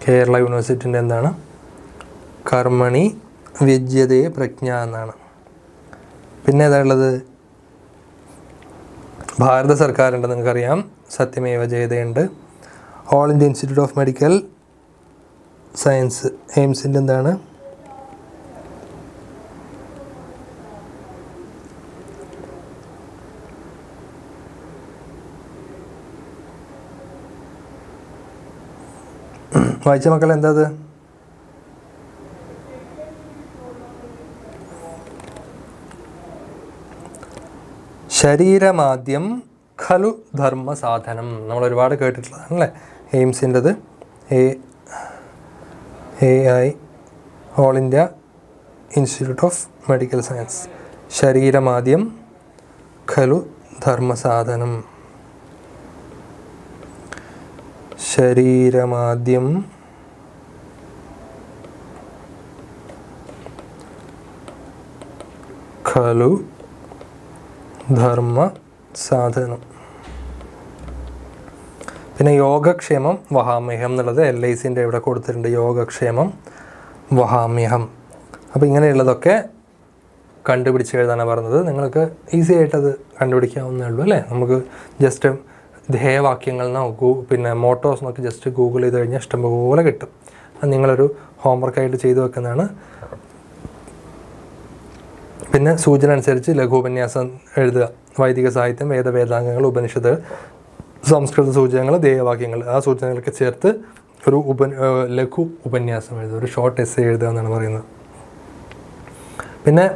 കേരള യൂണിവേഴ്സിറ്റിൻ്റെ എന്താണ്? കർമ്മണി വ്യജ്യതേ പ്രജ്ഞ എന്നാണ്. പിന്നെ ഏതാ ഉള്ളത്? ഭാരത സർക്കാരുണ്ട്, നിങ്ങൾക്കറിയാം. സത്യമേവ ജയതയുണ്ട്. All India Institute of Medical Science, എയിംസിൻ്റെ എന്താണ്? വായിച്ച മക്കൾ എന്താ അത്? ശരീരമാദ്യം ഖലു ധർമ്മ സാധനം. നമ്മൾ ഒരുപാട് കേട്ടിട്ടുള്ളതാണല്ലേ. എയിംസിൻ്റെത് AI All India Institute of Medical Science. ശരീരമാദ്യം ഖലു ധർമ്മ സാധനം. ശരീരമാദ്യം ഖലു ധർമ്മ സാധനം. പിന്നെ യോഗക്ഷേമം വഹാമ്യഹം എന്നുള്ളത് LICൻ്റെ ഇവിടെ കൊടുത്തിട്ടുണ്ട്. യോഗക്ഷേമം വഹാമ്യഹം. അപ്പോൾ ഇങ്ങനെയുള്ളതൊക്കെ കണ്ടുപിടിച്ച് എഴുതാനാണ് പറഞ്ഞത്. നിങ്ങൾക്ക് ഈസി ആയിട്ടത് കണ്ടുപിടിക്കാവുന്നേ ഉള്ളൂ അല്ലേ. നമുക്ക് ജസ്റ്റ് ധ്യേയവാക്യങ്ങൾ എന്നോ പിന്നെ മോട്ടോസ് എന്നൊക്കെ ജസ്റ്റ് ഗൂഗിൾ ചെയ്ത് കഴിഞ്ഞാൽ ഇഷ്ടംപോലെ കിട്ടും. അത് നിങ്ങളൊരു ഹോംവർക്കായിട്ട് ചെയ്തു വെക്കുന്നതാണ്. പിന്നെ സൂചന അനുസരിച്ച് ലഘുപന്യാസം എഴുതുക. വൈദിക സാഹിത്യം, വേദാംഗങ്ങൾ, ഉപനിഷത്ത്, സംസ്കൃത സൂചനകൾ, ധ്യേയവാക്യങ്ങൾ, ആ സൂചനകളൊക്കെ ചേർത്ത് ഒരു ലഘു ഉപന്യാസം എഴുതുക, ഒരു ഷോർട്ട് എസ്സേ എഴുതുക എന്നാണ് പറയുന്നത്. പിന്നെ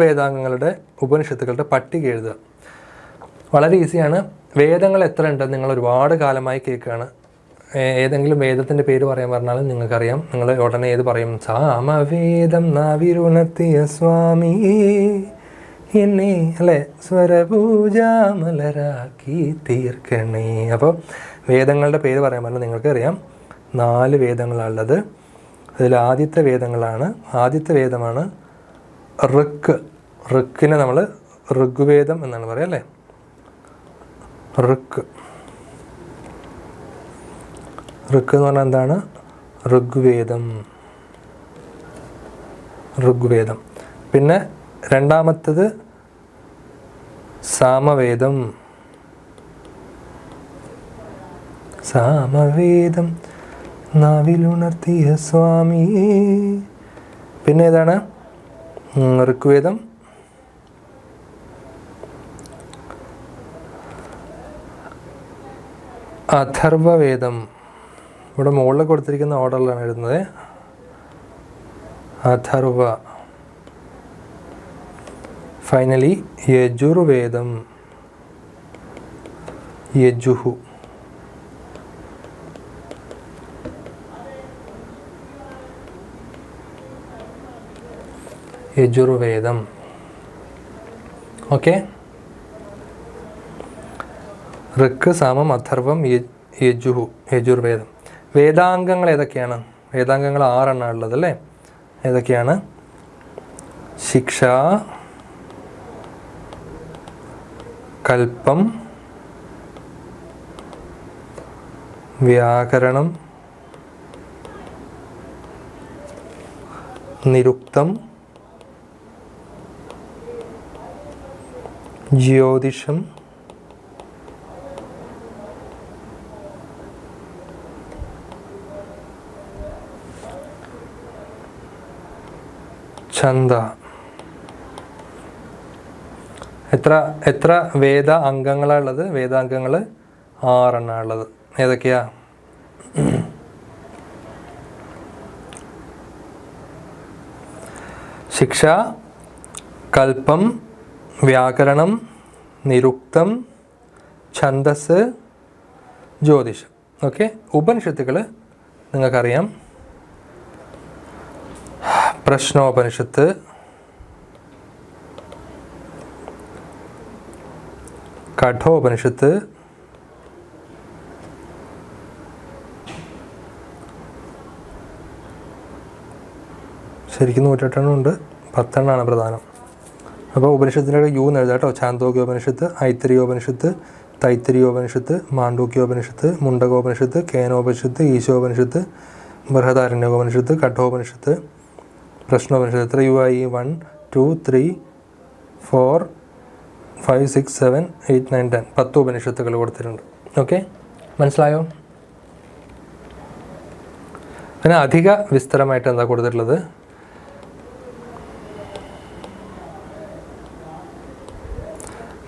വേദാംഗങ്ങളുടെ ഉപനിഷത്തുക്കളുടെ പട്ടിക എഴുതുക. വളരെ ഈസിയാണ്. വേദങ്ങൾ എത്ര ഉണ്ടെന്ന് നിങ്ങൾ ഒരുപാട് കാലമായി കേൾക്കുകയാണ്. ഏതെങ്കിലും വേദത്തിൻ്റെ പേര് പറയാൻ പറഞ്ഞാലും നിങ്ങൾക്കറിയാം. നിങ്ങൾ ഉടനെ ഏത് പറയും? സാമവേദം നാവിരുണത്തിയ സ്വാമി എന്നെ അല്ലേ സ്വരപൂജാമലരാക്കി തീർക്കണേ. അപ്പോൾ വേദങ്ങളുടെ പേര് പറയാൻ പറഞ്ഞാൽ നിങ്ങൾക്കറിയാം 4 വേദങ്ങളാണുള്ളത്. അതിൽ ആദ്യത്തെ വേദമാണ് ഋക്കിനെ നമ്മൾ ഋഗ്വേദം എന്നാണ് പറയുക അല്ലേ. ഋക്ക് എന്ന് പറഞ്ഞാൽ എന്താണ്? ഋഗ്വേദം. പിന്നെ രണ്ടാമത്തത് സാമവേദം നാവിലുണർത്തിയ സ്വാമി. പിന്നെ ഏതാണ്? ഋഗ്വേദം. അഥർവവേദം. ഇവിടെ മുകളിൽ കൊടുത്തിരിക്കുന്ന ഓർഡറിലാണ് എഴുതുന്നത്. അഥർവ. ഫൈനലി യജുർവേദം. യജുഹു. യജുർവേദം. ഓക്കെ. ഋക്ക്, സാമം, അഥർവം, യജുഹു, യജുർവേദം. വേദാംഗങ്ങൾ ഏതൊക്കെയാണ്? വേദാംഗങ്ങൾ 6 എണ്ണം ഉള്ളത് അല്ലേ. ഏതൊക്കെയാണ്? ശിക്ഷ, കൽപ്പം, വ്യാകരണം, നിരുക്തം, ജ്യോതിഷം, ഛന്ദ. എത്ര വേദ അംഗങ്ങളാണുള്ളത്? വേദാംഗങ്ങൾ 6 എണ്ണം ഉള്ളത്. ഏതൊക്കെയാ? ശിക്ഷ, കൽപ്പം, വ്യാകരണം, നിരുക്തം, ഛന്ദസ്, ജ്യോതിഷം. ഓക്കെ. ഉപനിഷത്തുകൾ നിങ്ങൾക്കറിയാം. പ്രശ്നോപനിഷത്ത്, കഠോപനിഷത്ത്, ശരിക്കും 108 ഉണ്ട്, 10 എണ്ണമാണ് പ്രധാനം. അപ്പോൾ ഉപനിഷത്തിൻ്റെ യു എന്ന് എഴുതാം കേട്ടോ. ഛാന്തോക്യോപനിഷത്ത്, ഐത്തരിയോപനിഷത്ത്, തൈത്തരിയോപനിഷത്ത്, മാണ്ഡൂക്യോപനിഷത്ത്, മുണ്ടകോപനിഷത്ത്, കേനോപനിഷത്ത്, ഈശോപനിഷത്ത്, ബൃഹദാരണ്യകോപനിഷത്ത്, കഠോപനിഷത്ത്, പ്രശ്നോപനിഷത്ത്. എത്ര യു ആയി? 1 2 3 4 5 6 7 8 9 10. 10 ഉപനിഷത്തുകൾ കൊടുത്തിട്ടുണ്ട്. ഓക്കെ, മനസ്സിലായോ? പിന്നെ അധിക വിസ്തരമായിട്ട് എന്താ കൊടുത്തിട്ടുള്ളത്?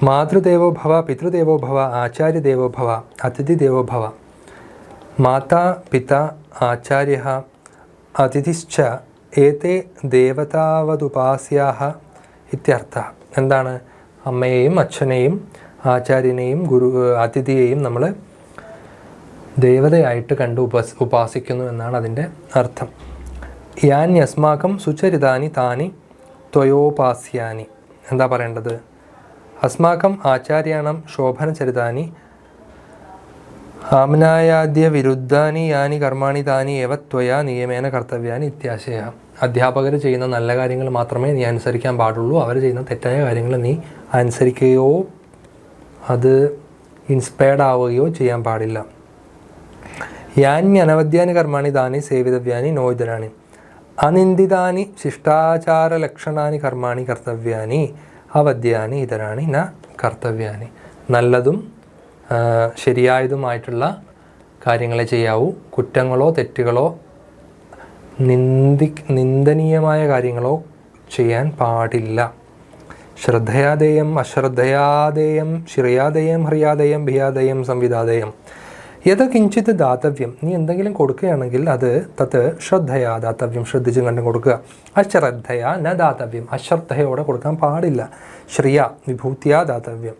മാതൃദേവോ ഭവ, പിതൃദേവോ ഭവ, ആചാര്യദേവോ ഭവ, അതിഥിദേവോ ഭവ. മാതാ പിതാ ആചാര്യഃ അതിഥിശ്ച ഏതേ ദേവതാവതുപാസ്യാഃ ഇത്യർത്ഥഃ. എന്താണ്? അമ്മയെയും അച്ഛനെയും ആചാര്യനെയും അതിഥിയെയും നമ്മൾ ദേവതയായിട്ട് കണ്ട് ഉപാസിക്കുന്നു എന്നാണ് അതിൻ്റെ അർത്ഥം. യാന്യസ്മാകം സുചരിതാനി താനി ത്വയോപാസ്യാനി. എന്താ പറയേണ്ടത്? അസ്മാകം ആചാര്യാണം ശോഭനചരിതാനി ആമ്നായാദ്യ വിരുദ്ധാനി യാനി കർമാണി താനി ഏവ ത്വയാ നിയമേന കർത്തവ്യാനി ഇത്യാശയ. അധ്യാപകർ ചെയ്യുന്ന നല്ല കാര്യങ്ങൾ മാത്രമേ നീ അനുസരിക്കാൻ പാടുള്ളൂ. അവർ ചെയ്യുന്ന തെറ്റായ കാര്യങ്ങൾ നീ അനുസരിക്കുകയോ അത് ഇൻസ്പയർഡ് ആവുകയോ ചെയ്യാൻ പാടില്ല. യാന്യനവദ്യാനി കർമാണി താനി സേവിതവ്യാനി നോയിതരാണി അനിന്ദിതാനി ശിഷ്ടാചാരലക്ഷണാനി കർമാണി കർത്തവ്യാനി അവദ്യാനി ഇതരാണി ന കർത്തവ്യാനി. നല്ലതും ശരിയായതുമായിട്ടുള്ള കാര്യങ്ങളെ ചെയ്യാവൂ. കുറ്റങ്ങളോ തെറ്റുകളോ നിന്ദനീയമായ കാര്യങ്ങളോ ചെയ്യാൻ പാടില്ല. ശ്രദ്ധയാദേയം അശ്രദ്ധയാദേയം ശ്രേയാദേയം ഹ്രിയാദേയം ഭിയാദേയം സംവിധാദേയം. യത് കിഞ്ചിത് ദാതവ്യം, നീ എന്തെങ്കിലും കൊടുക്കുകയാണെങ്കിൽ അത് തത് ശ്രദ്ധയാ ദാതവ്യം, ശ്രദ്ധിച്ചും കണ്ടും കൊടുക്കുക. അശ്രദ്ധയാ ന ദാതവ്യം, അശ്രദ്ധയോടെ കൊടുക്കാൻ പാടില്ല. ശ്രിയ വിഭൂതിയാ ദാതവ്യം,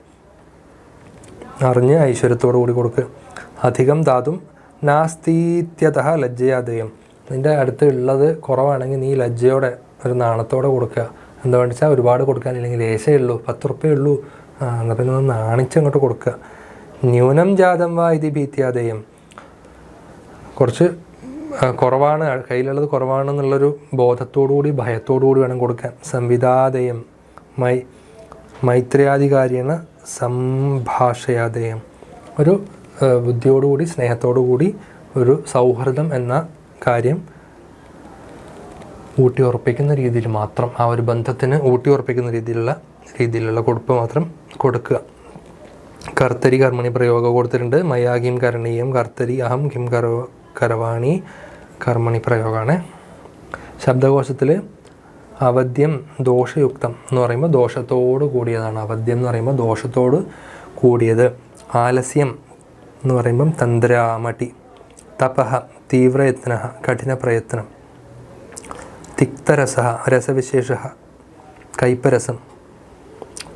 അറിഞ്ഞ് ഐശ്വര്യത്തോടു കൂടി കൊടുക്കുക. അധികം ദാതും നാസ്തീത്യതഃ ലജ്ജയാദേയം, നിൻ്റെ അടുത്ത് ഉള്ളത് കുറവാണെങ്കിൽ നീ ലജ്ജയോടെ ഒരു നാണത്തോടെ കൊടുക്കുക. എന്താണെന്ന് വെച്ചാൽ ഒരുപാട് കൊടുക്കാനില്ലെങ്കിൽ ലേശേ ഉള്ളൂ, 10 റുപ്യേ ഉള്ളൂ, എന്നാൽ പിന്നെ ഒന്ന് നാണിച്ചങ്ങോട്ട് കൊടുക്കുക. ന്യൂനം ജാതം വാ ഇതി ഭീത്യാദേയം, കുറച്ച് കുറവാണ്, കയ്യിലുള്ളത് കുറവാണെന്നുള്ളൊരു ബോധത്തോടുകൂടി ഭയത്തോടുകൂടി വേണം കൊടുക്കാൻ. സംവിധാദേയം മൈത്രിയാധികാരിയാണ് സംഭാഷയാദേയം, ഒരു ബുദ്ധിയോടുകൂടി സ്നേഹത്തോടുകൂടി ഒരു സൗഹൃദം എന്ന കാര്യം ഊട്ടിയുറപ്പിക്കുന്ന രീതിയിൽ മാത്രം, ആ ഒരു ബന്ധത്തിന് ഊട്ടിയുറപ്പിക്കുന്ന രീതിയിലുള്ള കൊടുപ്പ് മാത്രം കൊടുക്കുക. കർത്തരി കർമ്മണി പ്രയോഗം കൊടുത്തിട്ടുണ്ട്. മയാ കിം കരണീയം കർത്തരി അഹം കിം കരവാണി കർമ്മണി പ്രയോഗമാണ്. ശബ്ദകോശത്തിൽ അവദ്യം ദോഷയുക്തം എന്ന് പറയുമ്പോൾ ദോഷത്തോട് കൂടിയതാണ്. അവദ്യം എന്ന് പറയുമ്പോൾ ദോഷത്തോട് കൂടിയത്. ആലസ്യം എന്ന് പറയുമ്പം തന്ത്രാമടി. തപഃ തീവ്രയത്ന കഠിന പ്രയത്നം. തിക്തരസ രസവിശേഷ കൈപ്പരസം.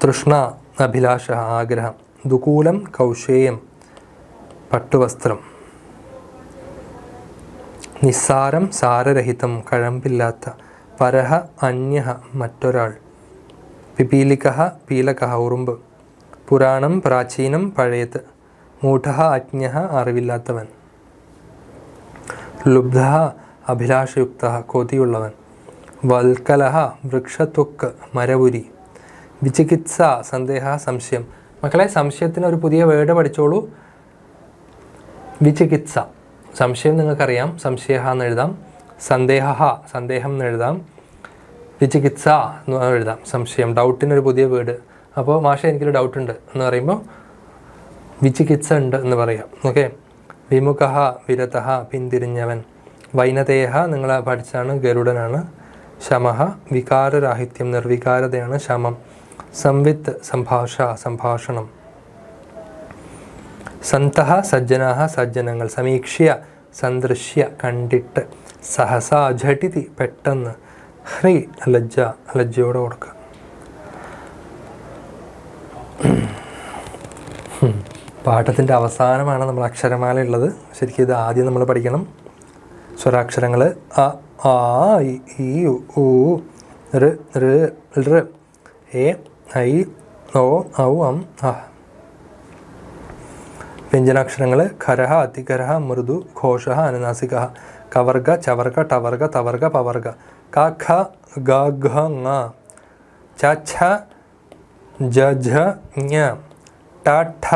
തൃഷ്ണ അഭിലാഷ ആഗ്രഹം. ദുകൂലം കൗശേയം പട്ടുവസ്ത്രം. നിസ്സാരം സാരരഹിതം കഴമ്പില്ലാത്ത. പരഹ അന്യഹ മറ്റൊരാൾ. പിപീലിക പീലക ഉറുമ്പ്. പുരാണം പ്രാചീനം പഴയത്. മൂഢ അജ്ഞ അറിവില്ലാത്തവൻ. ലുബ്ധ അഭിലാഷയുക്ത കൊതിയുള്ളവൻ. വൽക്കലഹ വൃക്ഷത്വക്ക് മരവുരി. വിചികിത്സ സന്ദേഹ സംശയം. മക്കളെ, സംശയത്തിന് ഒരു പുതിയ വേർഡ് പഠിച്ചോളൂ. വിചികിത്സ, സംശയം നിങ്ങൾക്കറിയാം, സംശയ എന്ന് എഴുതാം. സന്ദേഹ സന്ദേഹം എന്ന് എഴുതാം. വിചികിത്സ എന്ന് എഴുതാം, സംശയം, ഡൗട്ടിനൊരു പുതിയ വേർഡ്. അപ്പോൾ മാഷെ എനിക്കൊരു ഡൗട്ടുണ്ട് എന്ന് പറയുമ്പോൾ വിചികിത്സ ഉണ്ട് എന്ന് പറയാം. ഓക്കെ. വിമുഖ വിരത പിന്തിരിഞ്ഞവൻ. വൈനതേഹ നിങ്ങൾ പഠിച്ചാണ്, ഗരുഡനാണ്. ശമഃ വികാരരാഹിത്യം നിർവികാരതയാണ് ശമം. സംവിത്ത് സംഭാഷണം. സന്തഃ സജ്ജനാഹ സജ്ജനങ്ങൾ. സമീക്ഷ്യ സന്ദൃശ്യ കണ്ടിട്ട്. സഹസാ ഝടിതി പെട്ടെന്ന്. ഹ്രീ ലജ്ജ ലജ്ജയോടെ കൊടുക്കുക. പാഠത്തിൻ്റെ അവസാനമാണ് നമ്മൾ അക്ഷരമാല ഉള്ളത്. ശരിക്കും ഇത് ആദ്യം നമ്മൾ പഠിക്കണം. സ്വരാക്ഷരങ്ങൾ അ ആ ഇ ഉ ഋ ഋ ഋ എ ഐ ഓ ഔ അം അ. വ്യഞ്ജനാക്ഷരങ്ങൾ ഖരഃ അതിഖരഃ മൃദു ഘോഷഃ അനുനാസിക. കവർഗ ചവർഗ ടവർഗ തവർഗ പവർഗ. ക ഖ ഗ ഘ ങ. ച ഛ ജ ഝ ഞ. ട ഠ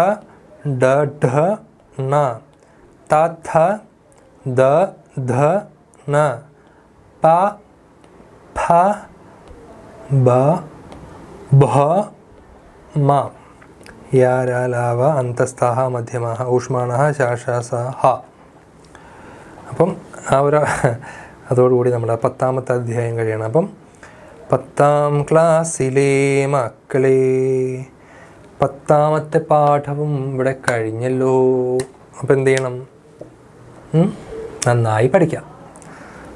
ഡ ഢ ണ. ത ഥ ദ ധ ന. പ ഫ ബ ഭ മ. യാരാലാവ അന്തസ്ഥാഹ മധ്യമാഹ ഊഷ്മാണഃ ശാശാസ ഹ. അപ്പം ആ ഒരു അതോടുകൂടി നമ്മുടെ 10ാമത്തെ അധ്യായം കഴിയണം. അപ്പം 10ാം ക്ലാസ്സിലെ മക്കളെ 10ാമത്തെ പാഠവും ഇവിടെ കഴിഞ്ഞല്ലോ. അപ്പം എന്ത് ചെയ്യണം? നന്നായി പഠിക്കാം.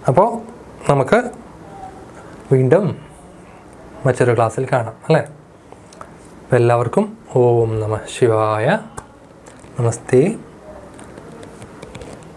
അപ്പോൾ നമുക്ക് വീണ്ടും മറ്റൊരു ക്ലാസ്സിൽ കാണാം അല്ലേ? അപ്പോൾ എല്ലാവർക്കും ഓം നമഃ ശിവായ. നമസ്തേ.